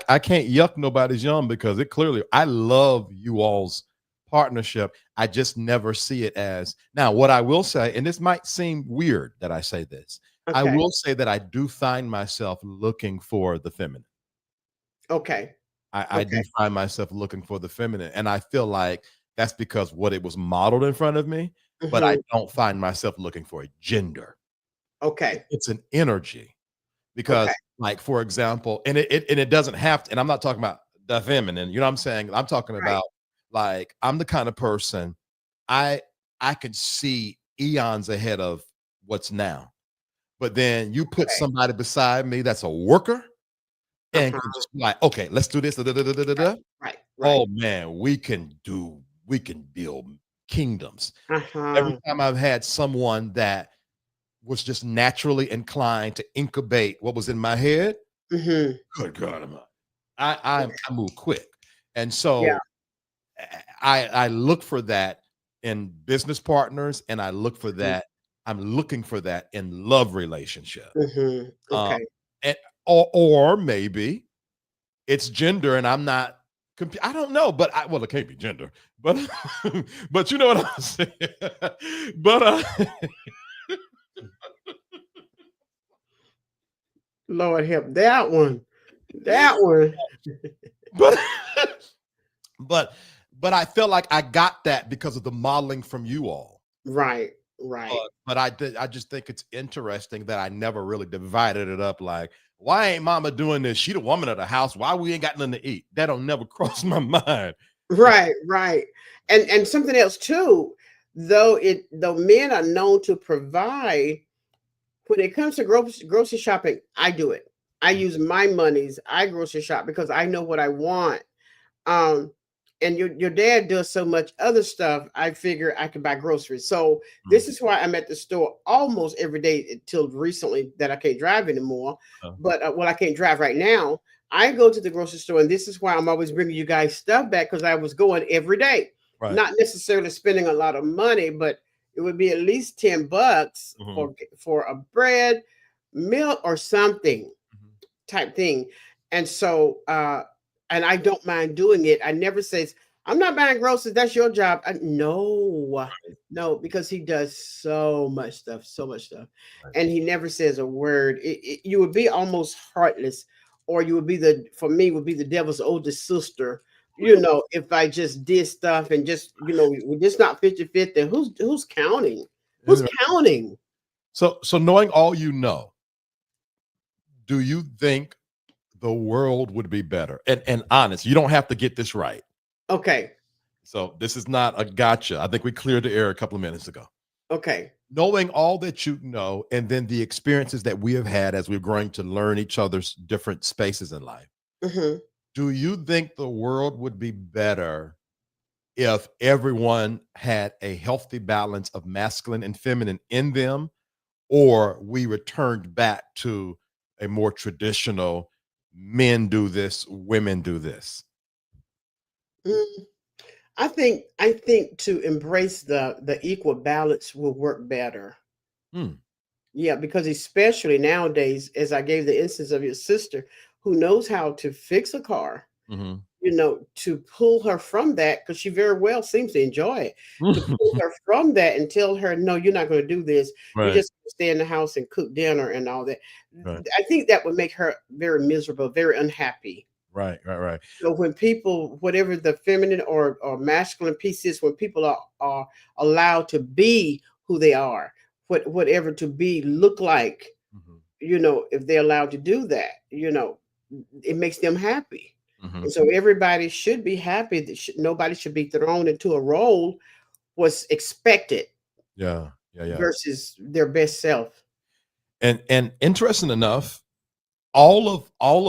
I can't yuck nobody's yum because it clearly I love you all's partnership. I just never see it as now. What I will say, and this might seem weird that I say this, I Okay. will say that I do find myself looking for the feminine. Okay. I Okay. do find myself looking for the feminine, and I feel like that's because what it was modeled in front of me, but I Hmm. don't find myself looking for a gender. Okay. It's an energy. Okay. Because, like, for example, and it doesn't have to, and I'm not talking about the feminine, you know what I'm saying? I'm talking Right. about, like, I'm the kind of person I I could see eons ahead of what's now. But then you put Okay. somebody beside me that's a worker and can Uh-huh. just be like, "Okay, let's do this, da, da, da, da, da, da, da." Right. Right. Oh, man, we can build kingdoms. Every Uh-huh. time I've had someone that was just naturally inclined to incubate what was in my head, Hmm. good God Almighty. I move quick. And Yeah. so I look for that in business partners, and I look for Mhm. that. I'm looking for that in love relationships. Mhm. Um, Okay. and or maybe it's gender and I'm not I don't know, but well, it can't be gender, but but you know what I'm saying. But Lord help that one. That one. but but but I felt like I got that because of the modeling from you all. Right. Right. But I just think it's interesting that I never really divided it up like, why ain't mama doing this? She the woman of the house. Why we ain't got nothing to eat? That don't never cross my mind. Right. Right. And something else too, though men are known to provide, when it comes to grocery shopping, I do it. I use my monies. I grocery shop because I know what I want. Um, and your dad does so much other stuff. I figure I can buy groceries. So Mm, this is why I'm at the store almost every day until recently that I can't drive anymore. uh, But well, I can't drive right now. I go to the grocery store, and this is why I'm always bringing you guys stuff back because I was going every day, right. not necessarily spending a lot of money, but it would be at least $10 Mhm, for a bread, milk, or something mhm. type thing. And so, and I don't mind doing it. I never says, I'm not buying groceries. That's your job. No, no, because he does so much stuff, so much stuff. Right. And he never says a word. You would be almost heartless, or you would be for me, would be the devil's oldest sister. If I just did stuff and just, we're just not 50-50. Who's counting? Who's Yeah. counting? So knowing all you know, do you think the world would be better? And honest, you don't have to get this right. Okay. So this is not a gotcha. I think we cleared the air a couple of minutes ago. Okay. Knowing all that you know, and then the experiences that we have had as we're growing to learn each other's different spaces in life, Hmm. do you think the world would be better if everyone had a healthy balance of masculine and feminine in them, or we returned back to a more traditional men do this, women do this? I think to embrace the equal balance will work better. Hmm. Yeah, because especially nowadays, as I gave the instance of your sister who knows how to fix a car, Mhm. to pull her from that, because she very well seems to enjoy it, to pull her from that and tell her, no, you're not going to do this. You Right, just stay in the house and cook dinner and all that. right, I think that would make her very miserable, very unhappy. right, right, right. So when people, whatever the feminine or masculine piece is, when people are allowed to be who they are, whatever to be look like, Mhm, if they're allowed to do that, it makes them happy. mhm. And so everybody should be happy. That nobody should be thrown into a role what's expected Yeah, yeah, yeah. versus their best self. And interesting enough, all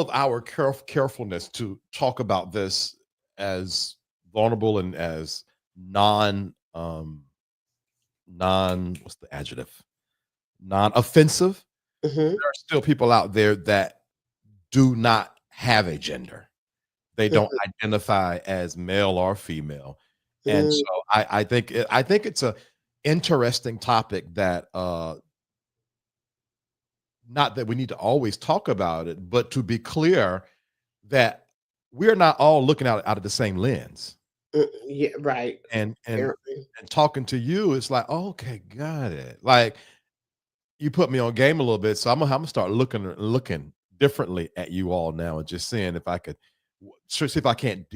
of our carefulness to talk about this as vulnerable and as non non what's the adjective? Non-offensive. Hmm. There are still people out there that do not have a gender. They don't identify as male or female. And Mm, so I think it's a interesting topic that not that we need to always talk about it, but to be clear that we're not all looking out of the same lens. yeah, right. And Apparently. and talking to you, it's like, "Oh, okay, got it." Like, you put me on game a little bit, so Imma start looking differently at you all now and just seeing if I could see if I can't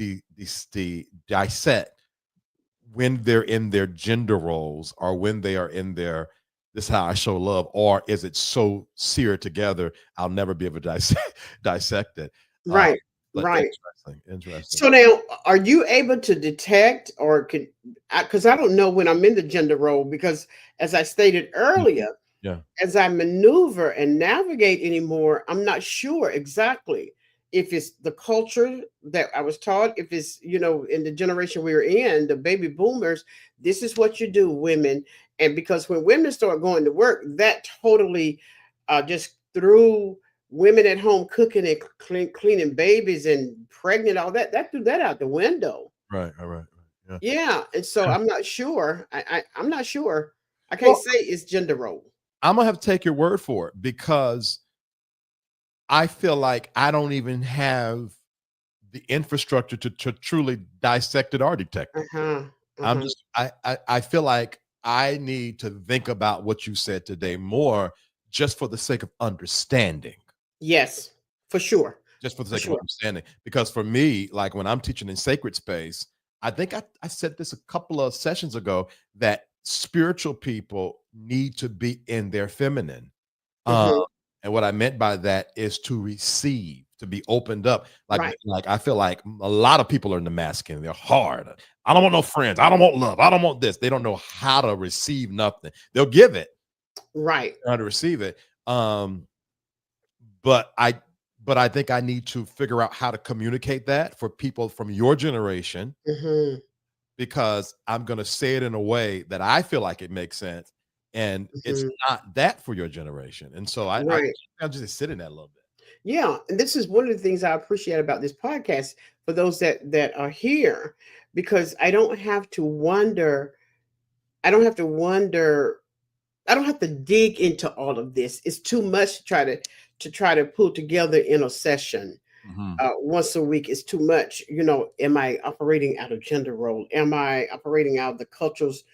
dissect when they're in their gender roles or when they are in their this is how I show love, or is it so seared together I'll never be able to dissect it. Uh, Right, but right. interesting, interesting. So now, are you able to detect or can, because I don't know when I'm in the gender role, because as I stated Mhm. earlier, Yeah. as I maneuver and navigate anymore, I'm not sure exactly if it's the culture that I was taught, if it's, in the generation we are in, the baby boomers, this is what you do, women. And because when women start going to work, that totally just threw women at home cooking and cleaning babies and pregnant, all that threw that out the window. Right, alright, yeah. Yeah. And so Yeah. I'm not sure. I'm not sure. I can't Well, say it's gender role. Imma have to take your word for it because I feel like I don't even have the infrastructure to truly dissect it or detect it. Uh-huh. I'm Uh-huh. just I feel like I need to think about what you said today more just for the sake of understanding. Yes, for sure. Just for the For sake of sure. understanding. Because for me, like when I'm teaching in sacred space, I think I said this a couple of sessions ago that spiritual people need to be in their feminine. Uh, Mhm. and what I meant by that is to receive, to be opened up. Right. Like I feel like a lot of people are in the masculine. They're hard. I don't want no friends. I don't want love. I don't want this. They don't know how to receive nothing. They'll give it, Right. how to receive it. Um, but I think I need to figure out how to communicate that for people from your generation Mhm. because I'm gonna say it in a way that I feel like it makes sense, and it's Mhm. not that for your generation. And so Right. I'm just sitting that a little bit. Yeah, and this is one of the things I appreciate about this podcast for those that are here, because I don't have to wonder I don't have to dig into all of this. It's too much to try to pull together in a session. Mhm. Once a week is too much. Am I operating out of gender role? Am I operating out of the culture's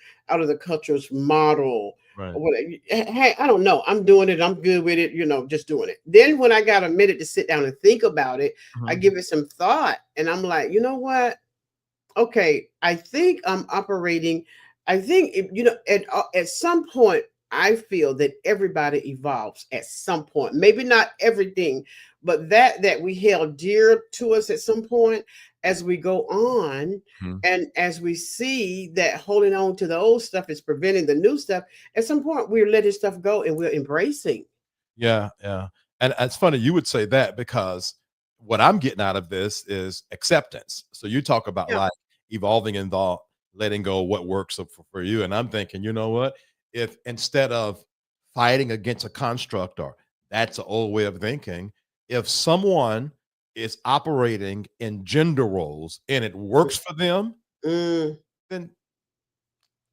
model? Right. Or what? Hey, I don't know. I'm doing it. I'm good with it. Just doing it. Then when I got a minute to sit down and think about it, I Mhm. give it some thought, and I'm like, you know what? Okay, I think I'm operating. I think at some point, I feel that everybody evolves at some point. Maybe not everything, but that we held dear to us at some point as we go on, Mhm. and as we see that holding on to the old stuff is preventing the new stuff. At some point, we're letting stuff go and we're embracing. Yeah, yeah. And it's funny you would say that because what I'm getting out of this is acceptance. So you talk about Yeah. like evolving in thought, letting go of what works for you. And I'm thinking, you know what? If instead of fighting against a construct or that's an old way of thinking, if someone is operating in gender roles and it works for them, Mm, then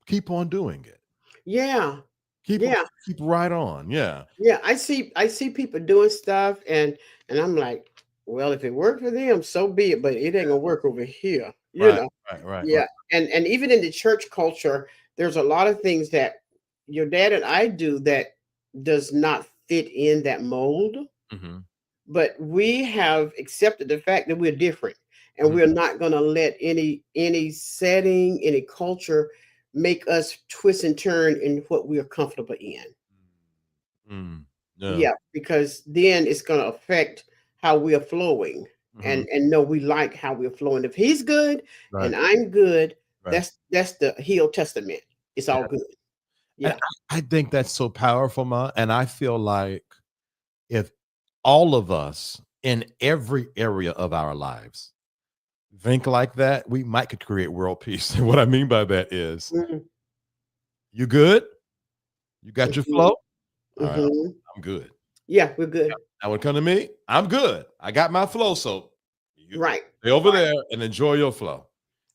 keep on doing it. yeah. Keep Yeah. keep right on. Yeah. Yeah, I see people doing stuff, and I'm like, well, if it worked for them, so be it, but it ain't gonna work over here, Right, right, right, right. Yeah. And even in the church culture, there's a lot of things that your dad and I do that does not fit in that mold, Mhm, but we have accepted the fact that we're different, and mhm. we're not gonna let any setting, any culture make us twist and turn in what we are comfortable in. Mm. Yeah. Yeah, because then it's gonna affect how we're flowing, Mhm. and know we like how we're flowing. If he's good Right, and I'm good, right. that's the healed testament. It's Yeah, all good. and Yeah. I think that's so powerful, Ma, and I feel like if all of us in every area of our lives think like that, we might could create world peace. And what I mean by that is, Mhm, "You good? You got your mhm, flow? Alright, mhm. I'm good." Yeah, we're good. Now, when it come to me, I'm good. I got my flow, so you Right. stay over Right. there and enjoy your flow.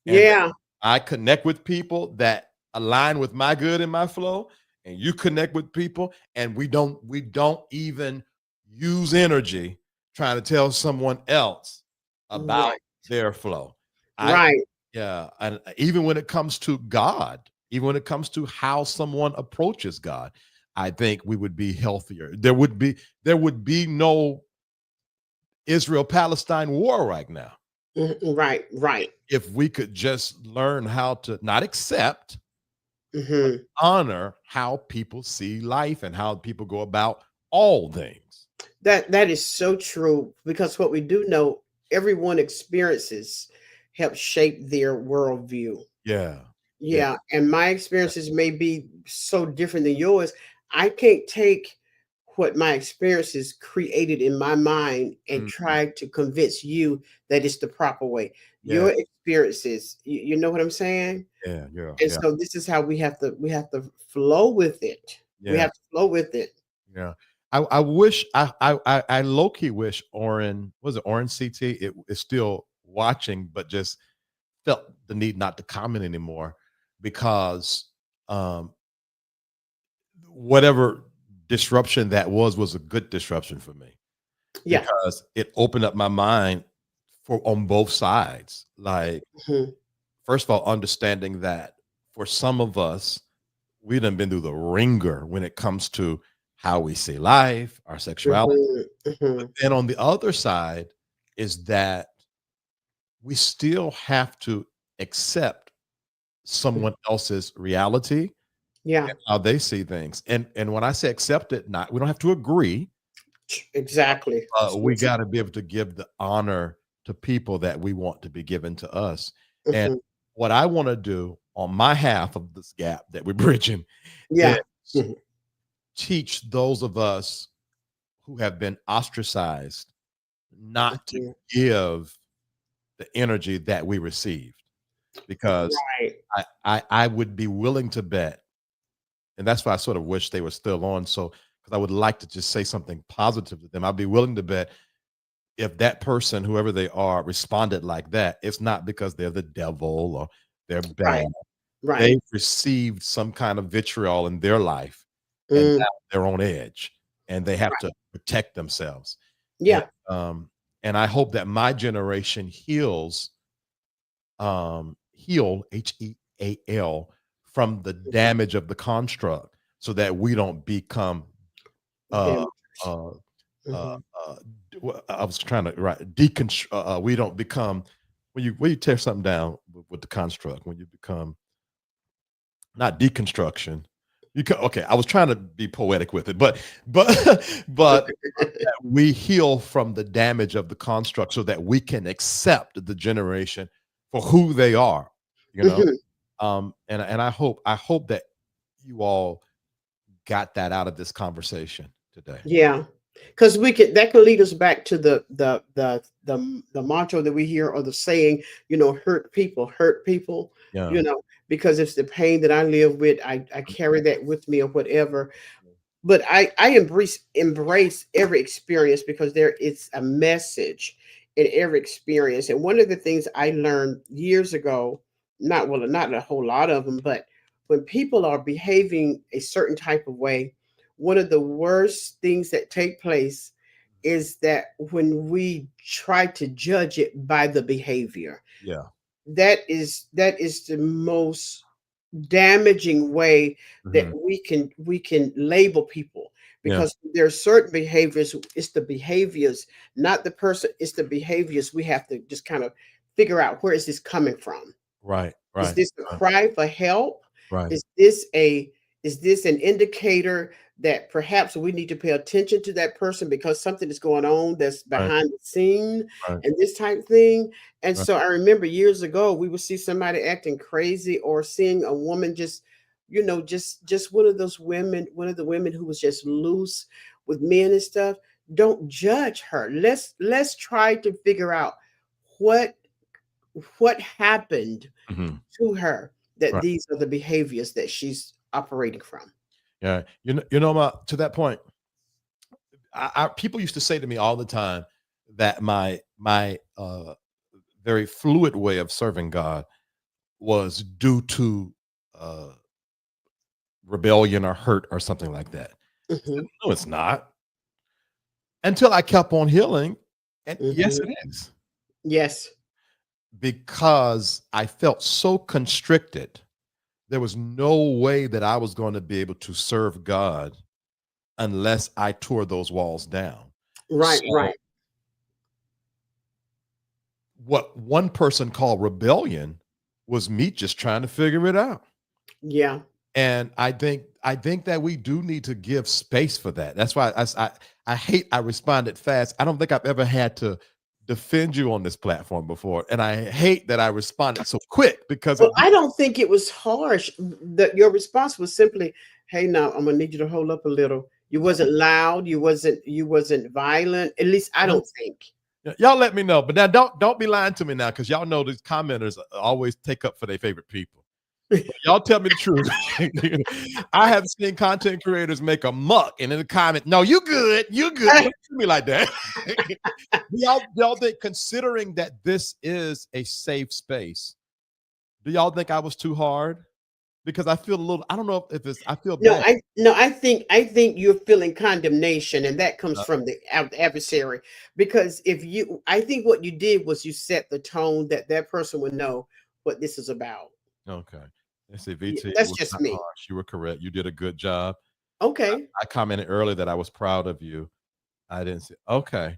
And Yeah. I connect with people that align with my good and my flow, and you connect with people, and we don't even use energy trying to tell someone else about Right. their flow. I Right. Yeah, and even when it comes to God, even when it comes to how someone approaches God, I think we would be healthier. There would be no Israel-Palestine war right now Right. Right. if we could just learn how to not accept, Hmm. honor how people see life and how people go about all things. That is so true because what we do know, everyone experiences help shape their worldview. Yeah. Yeah. Yeah, and my experiences may be so different than yours. I can't take what my experiences created in my mind and Mhm. try to convince you that it's the proper way. Yeah. Your experiences, you know what I'm saying? Yeah. Yeah. And Yeah. so this is how we have to flow with it. We Yeah. have to flow with it. Yeah. I wish I low key wish Oren was it Oren CT is still watching, but just felt the need not to comment anymore because um whatever disruption that was a good disruption for me Yeah. because it opened up my mind for on both sides. Like, Hmm. first of all, understanding that for some of us, we done been through the ringer when it comes to how we see life, our sexuality. Hmm. Hmm. And on the other side is that we still have to accept someone else's reality Yeah. and how they see things. And when I say accept it, not we don't have to agree. Exactly. We got to be able to give the honor to people that we want to be given to us. And Hmm. what I want to do on my half of this gap that we're bridging is Yeah. Hmm. teach those of us who have been ostracized not to give the energy that we received because Right. I would be willing to bet, and that's why I sort of wish they were still on. So, because I would like to just say something positive to them, I'd be willing to bet if that person, whoever they are, responded like that, it's not because they're the devil or they're bad. Right. Right. They've received some kind of vitriol in their life, and Mm, now they're on edge, and they have right. to protect themselves. And Yeah. um, and I hope that my generation heal HEAL from the damage of the construct, so that we don't become uh Damn. uh uh, Mhm. I was trying to write deconstr we don't become when you tear something down with the construct, when you become not deconstruction. Okay, I was trying to be poetic with it, but but that we heal from the damage of the construct so that we can accept the generation for who they are, you know? Mhm. And I hope that you all got that out of this conversation today. Yeah, because we could that could lead us back to the motto that we hear or the saying, hurt people, Yeah. because it's the pain that I live with. I carry that with me or whatever. But I embrace every experience because there is a message in every experience. And one of the things I learned years ago, not a whole lot of them, but when people are behaving a certain type of way, one of the worst things that take place is that when we try to judge it by the behavior, Yeah. that is the most damaging way that Mhm. we can label people, Yeah. because there are certain behaviors. It's the behaviors, not the person. It's the behaviors. We have to just kind of figure out, where is this coming from? Right, Is right, this a right, cry for help? right, Is this a is this an indicator that perhaps we need to pay attention to that person because something is going on that's right, behind the scene, right, and this type of thing? And right. so I remember years ago we would see somebody acting crazy, or seeing a woman just one of the women who was just loose with men and stuff. Don't judge her. Let's try to figure out what what happened Mhm. to her, that Right. these are the behaviors that she's operating from. Yeah. To that point, people used to say to me all the time that my very fluid way of serving God was due to uh, rebellion or hurt or something like that. I said, Hmm. no, it's not. Until I kept on healing, and yes, Hmm. it is, Yes. because I felt so constricted. There was no way that I was going to be able to serve God unless I tore those walls down. Right. So, Right. what one person called rebellion was me just trying to figure it out. Yeah. And I think that we do need to give space for that. That's why I hate I responded fast. I don't think I've ever had to defend you on this platform before, and I hate that I responded so quick because Well, it. I don't think it was harsh. Your response was simply, "Hey, now I'm gonna need you to hold up a little." You wasn't loud. You wasn't violent. At least I don't think. Yeah, y'all let me know, but now don't be lying to me now, because y'all know these commenters always take up for their favorite people. But y'all tell me the truth. I have seen content creators make a muck and in the comment, no, you good, you good. Don't do me like that. Do y'all think, considering that this is a safe space, do y'all think I was too hard? Because I feel a little, I don't know if it's, I feel No, bad. I think you're feeling condemnation, and that comes Uh, from the adversary. Because I think what you did was you set the tone that that person would know what this is about. okay. Let's see, Yeah, VT, it that's was just not me. harsh. You were correct. You did a good job. Okay. I commented earlier that I was proud of you. I didn't see. Okay,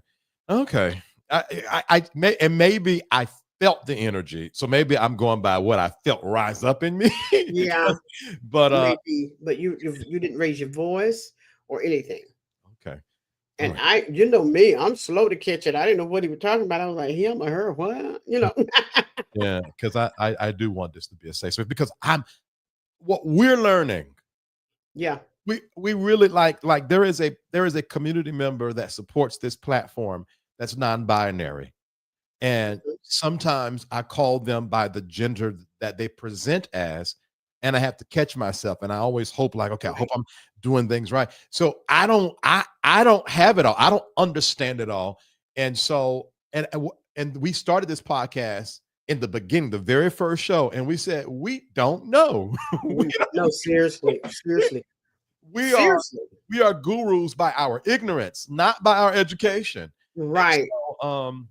okay. And maybe I felt the energy, so maybe I'm going by what I felt rise up in me. Yeah, but maybe, but you didn't raise your voice or anything. okay, all And right, you know me, I'm slow to catch it. I didn't know what he was talking about. I was like, him or her, what? You know. yeah, because I do want this to be a safe space, because I'm what we're learning. Yeah. We really like there is a community member that supports this platform that's non-binary. And Mhm. sometimes I call them by the gender that they present as, and I have to catch myself. And I always hope, like, okay, I hope Right. I'm doing things right. So I don't have it all. I don't understand it all. And so and we started this podcast in the beginning, the very first show, and we said we don't know. we No, seriously, seriously, we are seriously. we are gurus by our ignorance, not by our education. And Right. so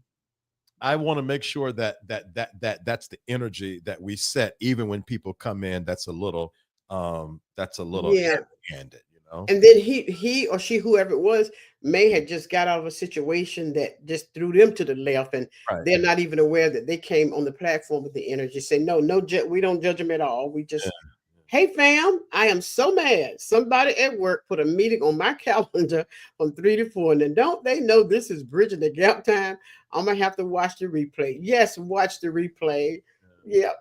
I want to make sure that's the energy that we set, even when people come in. That's a little Yeah. heavy-handed, you know. And then he or she, whoever it was, may have just got out of a situation that just threw them to the left, and Right. they're not even aware that they came on the platform with the energy. Say, no, no, we don't judge them at all. We Yeah. just, hey, fam, I am so mad. Somebody at work put a meeting on my calendar from 3 to 4, and then don't they know this is bridging the gap time? I'm gonna have to watch the replay. Yes, watch the replay. Yeah.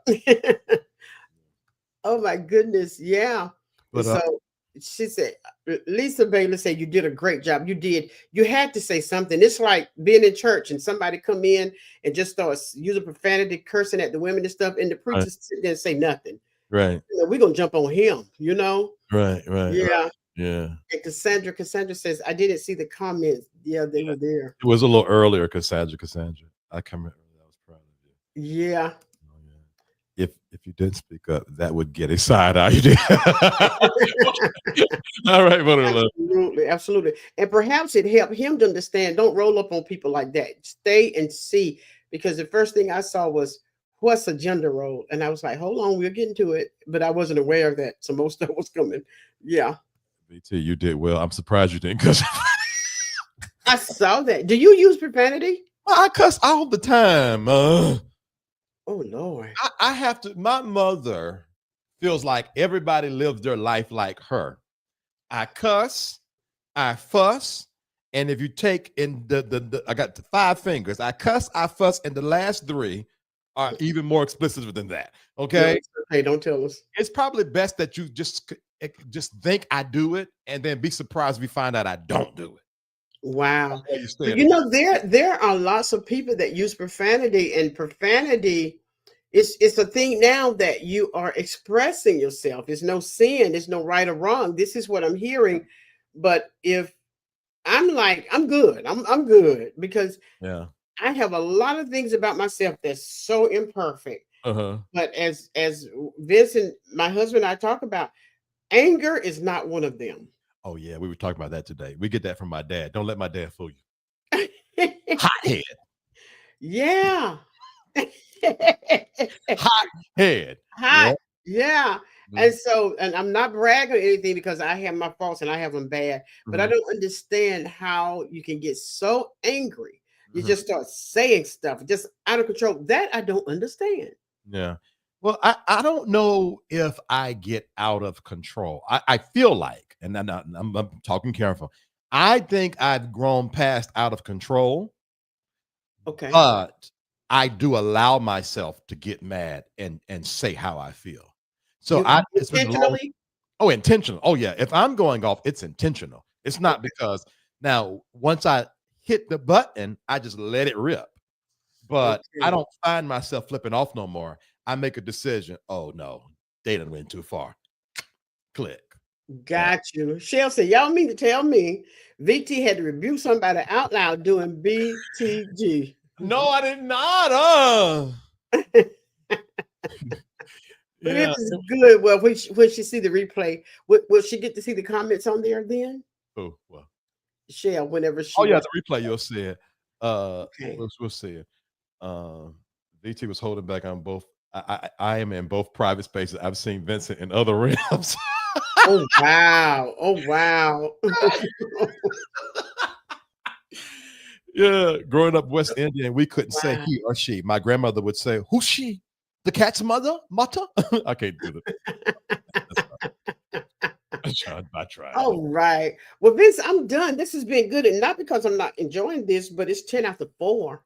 Oh my goodness, yeah. And But so she said, Lisa Baylor said you did a great job. You did. You had to say something. It's like being in church and somebody come in and just start using profanity, cursing at the women and stuff, and the right, preacher sit there and say nothing. right, You know, we're gonna jump on him, you know? right, right, right. Yeah. Yeah. And Cassandra says, I didn't see the comments. Yeah, they Yeah. were there. It was a little earlier, Cassandra. I come earlier. I was proud of you. Yeah. Oh, yeah. If you did speak up, that would get a side eye. You did. All right, Butterlove. Absolutely, absolutely. And perhaps it helped him to understand, don't roll up on people like that. Stay and see. Because the first thing I saw was, what's a gender role? And I was like, hold on, we're getting to it. But I wasn't aware of that. So most stuff was coming. Yeah. BT, you did well. I'm surprised you didn't cuss. I saw that. Do you use profanity? I cuss all the time. Oh Lord. I have to. My mother feels like everybody lives their life like her. I cuss, I fuss, and if you take in I got the 5 fingers. I cuss, I fuss, and the last 3 are even more explicit than that. No, Okay, it's okay. Don't tell us. it's probably best that you just think I do it, and then be surprised if you find out I don't do it. Wow. While you stay But in you it. know, there are lots of people that use profanity, and profanity it's a thing now that you are expressing yourself. There's no sin, there's no right or wrong. This is what I'm hearing. But if I'm like, I'm good. I'm good because Yeah. I have a lot of things about myself that's so imperfect. Uh-huh. But as Vincent, my husband, and I talk about, anger is not one of them. Oh yeah, we were talking about that today. We get that from my dad. Don't let my dad fool you. Hot head. Yeah. Hot head. Yeah. Hot. Yeah. And so, and I'm not bragging or anything because I have my faults and I have them bad, but I Mhm. don't understand how you can get so angry. You Mhm. just start saying stuff just out of control. That I don't understand. Yeah. Well, I don't know if I get out of control. I feel like, and I'm talking careful. I think I've grown past out of control, Okay. but I do allow myself to get mad and say how I feel. So You it's been a long. intentionally? Oh, intentional. Oh yeah. If I'm going off, it's intentional. It's not Okay. because now once I hit the button, I just let it rip. But I Okay. don't find myself flipping off no more. I make a decision. Oh no, they done went too far. Click. And Got you. Shell said, y'all mean to tell me VT had to rebuke somebody out loud doing BTG. no, I did not. But it Yeah. was good. Well, when she see the replay, will she get to see the comments on there then? Oh well. Shell, whenever Oh she yeah, watches. the replay you'll see it. Okay. We'll see it. VT was holding back on both. I am in both private spaces. I've seen Vincent in other realms. Oh wow. Oh wow. Yeah, growing up West Indian, we couldn't say Wow. he or she. My grandmother would say, "Who's she? The cat's mother? Mata?" I can't do that. That's I tried. I tried. All right. Well, Vince, I'm done. This has been good. And not because I'm not enjoying this, but it's 10 after 4.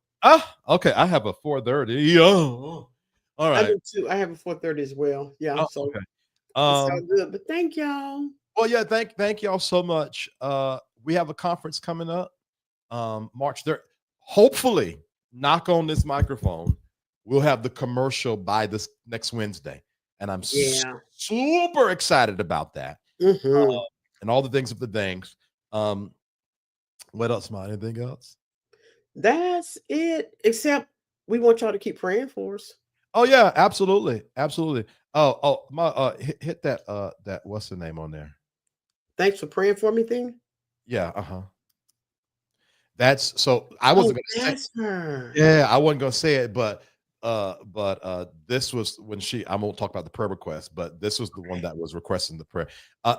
Okay. I have a 4:30. Oh, all I right. do too. I have a 4:30 as well. Yeah. Oh, So okay. it's all Um, good. But thank y'all. well, yeah, thank y'all so much. We have a conference coming up, March 3rd. Hopefully, knock on this microphone. We'll have the commercial by this next Wednesday. And I'm Yeah. super excited about that. Hmm. And all the things of the things. Um, what else, Ma? Anything else? That's it. Except we want y'all to keep praying for us. Oh yeah, absolutely, absolutely. Oh, my hit that that what's the name on there? Thanks for praying for me thing. Yeah, uh-huh. That's so I Oh, wasn't gonna say that's her. yeah, I wasn't gonna say it, but this was when she I won't talk about the prayer request, but this was the one Okay. that was requesting the prayer.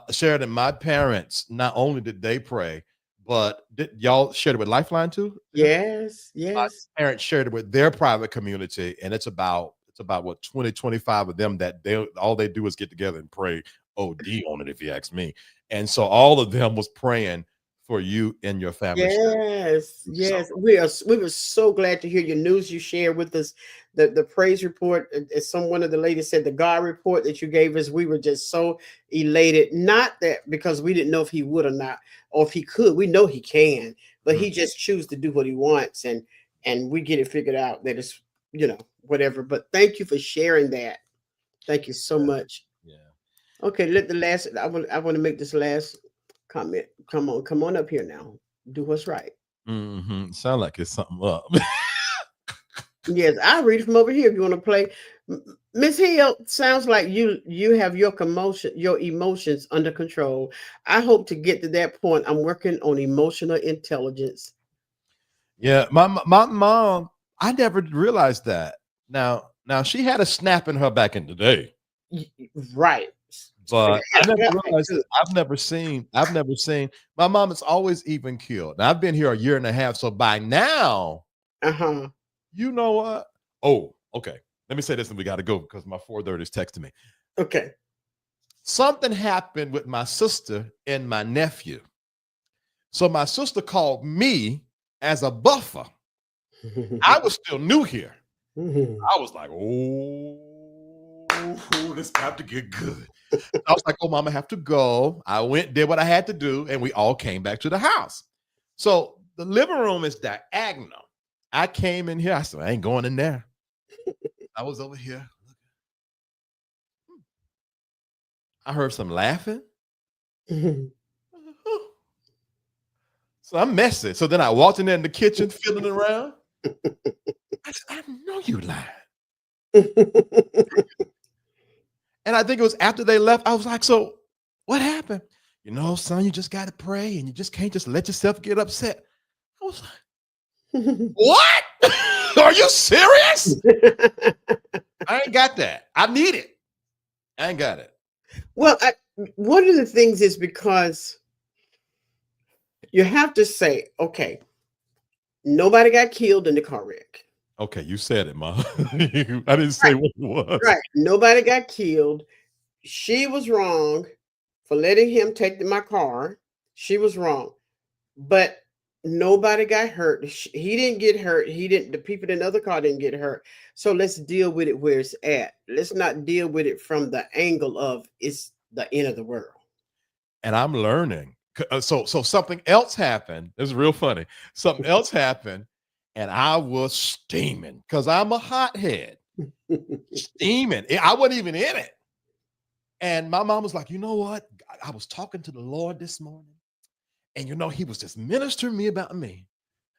Sheridan, my parents, not only did they pray, but did y'all shared it with Lifeline too? Yes. My Yes. parents shared it with their private community, and it's about what 20, 25 of them that they all they do is get together and pray OD on it, if you ask me. And so all of them was praying for you and your family. Yes, So yes. We were so glad to hear your news you shared with us, the praise report. As some one of the ladies said, the God report that you gave us, we were just so elated. Not that because we didn't know if he would or not, or if he could. We know he can, but mhm, he just chooses to do what he wants, and we get it figured out that it's whatever. But thank you for sharing that. Thank you so much. yeah. Okay, let the last. I want to make this last comment. Come on up here now. Do what's right. Sound like it's something up. Yes, I'll read it from over here if you want to play. Miss Hill, sounds like you have your emotions under control. I hope to get to that point. I'm working on emotional intelligence. Yeah, my mom, I never realized that. Now she had a snap in her back in the day, Right. but I never Back realized to that. I've never seen my mom is always even killed. Now I've been here a year and a half, so by now, uh-huh. you know what? Oh, okay. Let me say this and we gotta go because my 4:30 is texting me. Okay. Something happened with my sister and my nephew. So my sister called me as a buffer. I was still new here. I was like, "Oh, this about to get good." I was like, "Oh, mama, I have to go." I went, did what I had to do, and we all came back to the house. So the living room is diagonal. I came in here. I said, "I ain't going in there." I was over here. I heard some laughing. So I'm messy. So then I walked in there in the kitchen, feeling around. I said, I know you lying. And I think it was after they left, I was like, so what happened? You know, son, you just got to pray and you just can't just let yourself get upset. I was like, what? Are you serious? I ain't got that. I need it. I ain't got it. Well, one of the things is because you have to say, okay, nobody got killed in the car wreck. Okay, you said it, Mom. I didn't say Right. what it was. Right. Nobody got killed. She was wrong for letting him take my car. She was wrong. But nobody got hurt. He didn't get hurt. He didn't, the people in the other car didn't get hurt. So let's deal with it where it's at. Let's not deal with it from the angle of it's the end of the world. And I'm learning. So something else happened. It's real funny. Something else happened, and I was steaming because I'm a hothead. Steaming. I wasn't even in it. And my mom was like, you know what? I was talking to the Lord this morning, and you know, he was just ministering me about me.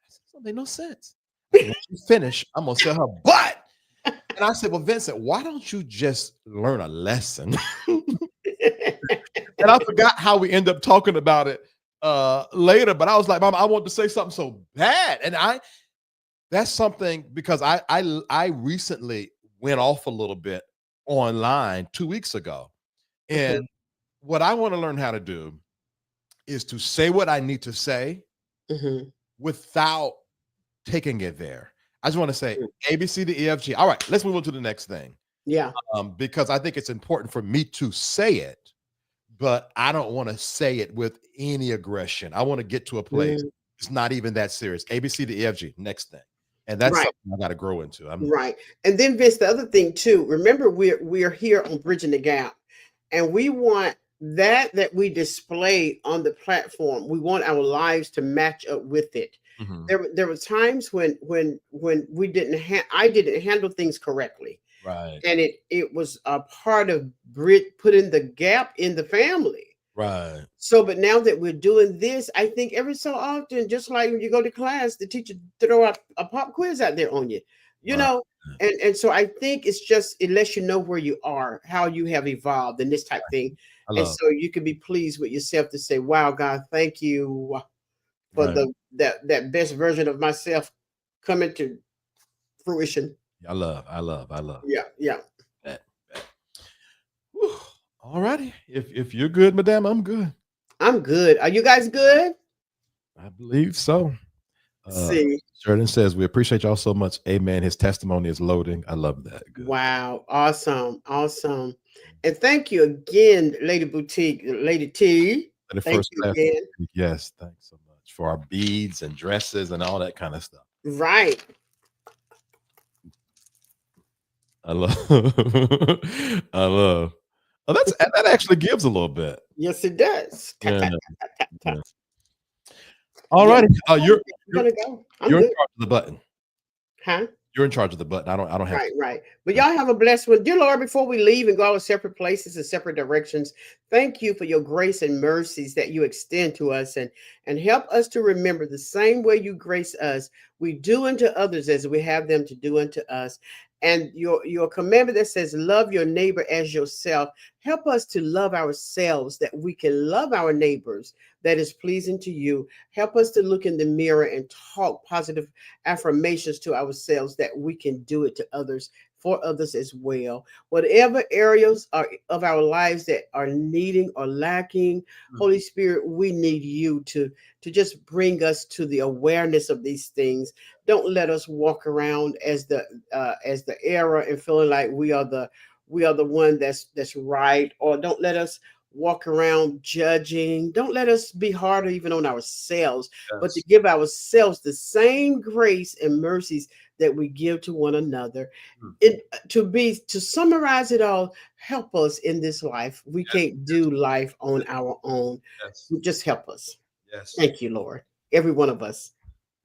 I said, that made no sense. When you finish, I'm gonna tell her, but. And I said, well, Vincent, why don't you just learn a lesson? And I forgot how we end up talking about it later, but I was like, Mom, I want to say something so bad. And that's something because I recently went off a little bit online 2 weeks ago. And what I want to learn how to do is to say what I need to say without taking it there. I just want to say A, B, C, D, E, F, G. All right, let's move on to the next thing. Yeah. Because I think it's important for me to say it, but I don't want to say it with any aggression. I want to get to a place it's not even that serious. A, B, C, D, E, F, G. Next thing. And that's Right. something I got to grow into. Right. And then Vince, the other thing too, remember we're here on Bridging the Gap, and we want that we display on the platform. We want our lives to match up with it. There were times when we I didn't handle things correctly. Right. And it was a part of putting the gap in the family. Right. So, but now that we're doing this, I think every so often, just like when you go to class, the teacher throw out a pop quiz out there on you, you know, and so I think it lets you know where you are, how you have evolved, and this type thing, and so you can be pleased with yourself to say, "Wow, God, thank you for that best version of myself coming to fruition." I love. Yeah. That. All righty. If you're good, madam, I'm good. I'm good. Are you guys good? I believe so. See. Jordan says, we appreciate y'all so much. Amen. His testimony is loading. I love that. Good. Wow. Awesome. And thank you again, Lady Boutique, Lady T. Thank you again. Yes. Thanks so much for our beads and dresses and all that kind of stuff. Right. I love. Oh, that actually gives a little bit. Yes, it does. Yeah. All righty. You're gonna go. You're in charge of the button. Huh? You're in charge of the button. I don't have. Right. But y'all have a blessed one. Dear Lord, before we leave and go our separate places and separate directions, thank you for your grace and mercies that you extend to us and help us to remember the same way you grace us, we do unto others as we have them to do unto us. And your commandment that says, love your neighbor as yourself, help us to love ourselves that we can love our neighbors that is pleasing to you. Help us to look in the mirror and talk positive affirmations to ourselves that we can do it to others, for others as well. Whatever areas of our lives that are needing or lacking, Holy Spirit, we need you to just bring us to the awareness of these things. Don't let us walk around as the error and feeling like we are the one that's right, or don't let us walk around judging. Don't let us be harder even on ourselves, but to give ourselves the same grace and mercies that we give to one another. To summarize it all, help us in this life. We can't do life on our own. Just help us. Thank you, Lord. Every one of us.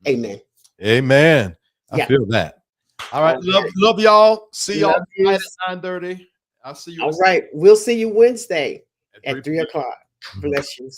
Amen. Amen. I feel that. All right. Love y'all. See y'all tonight at 9:30. I'll see you. All right. We'll see you Wednesday at 3 o'clock. Bless you.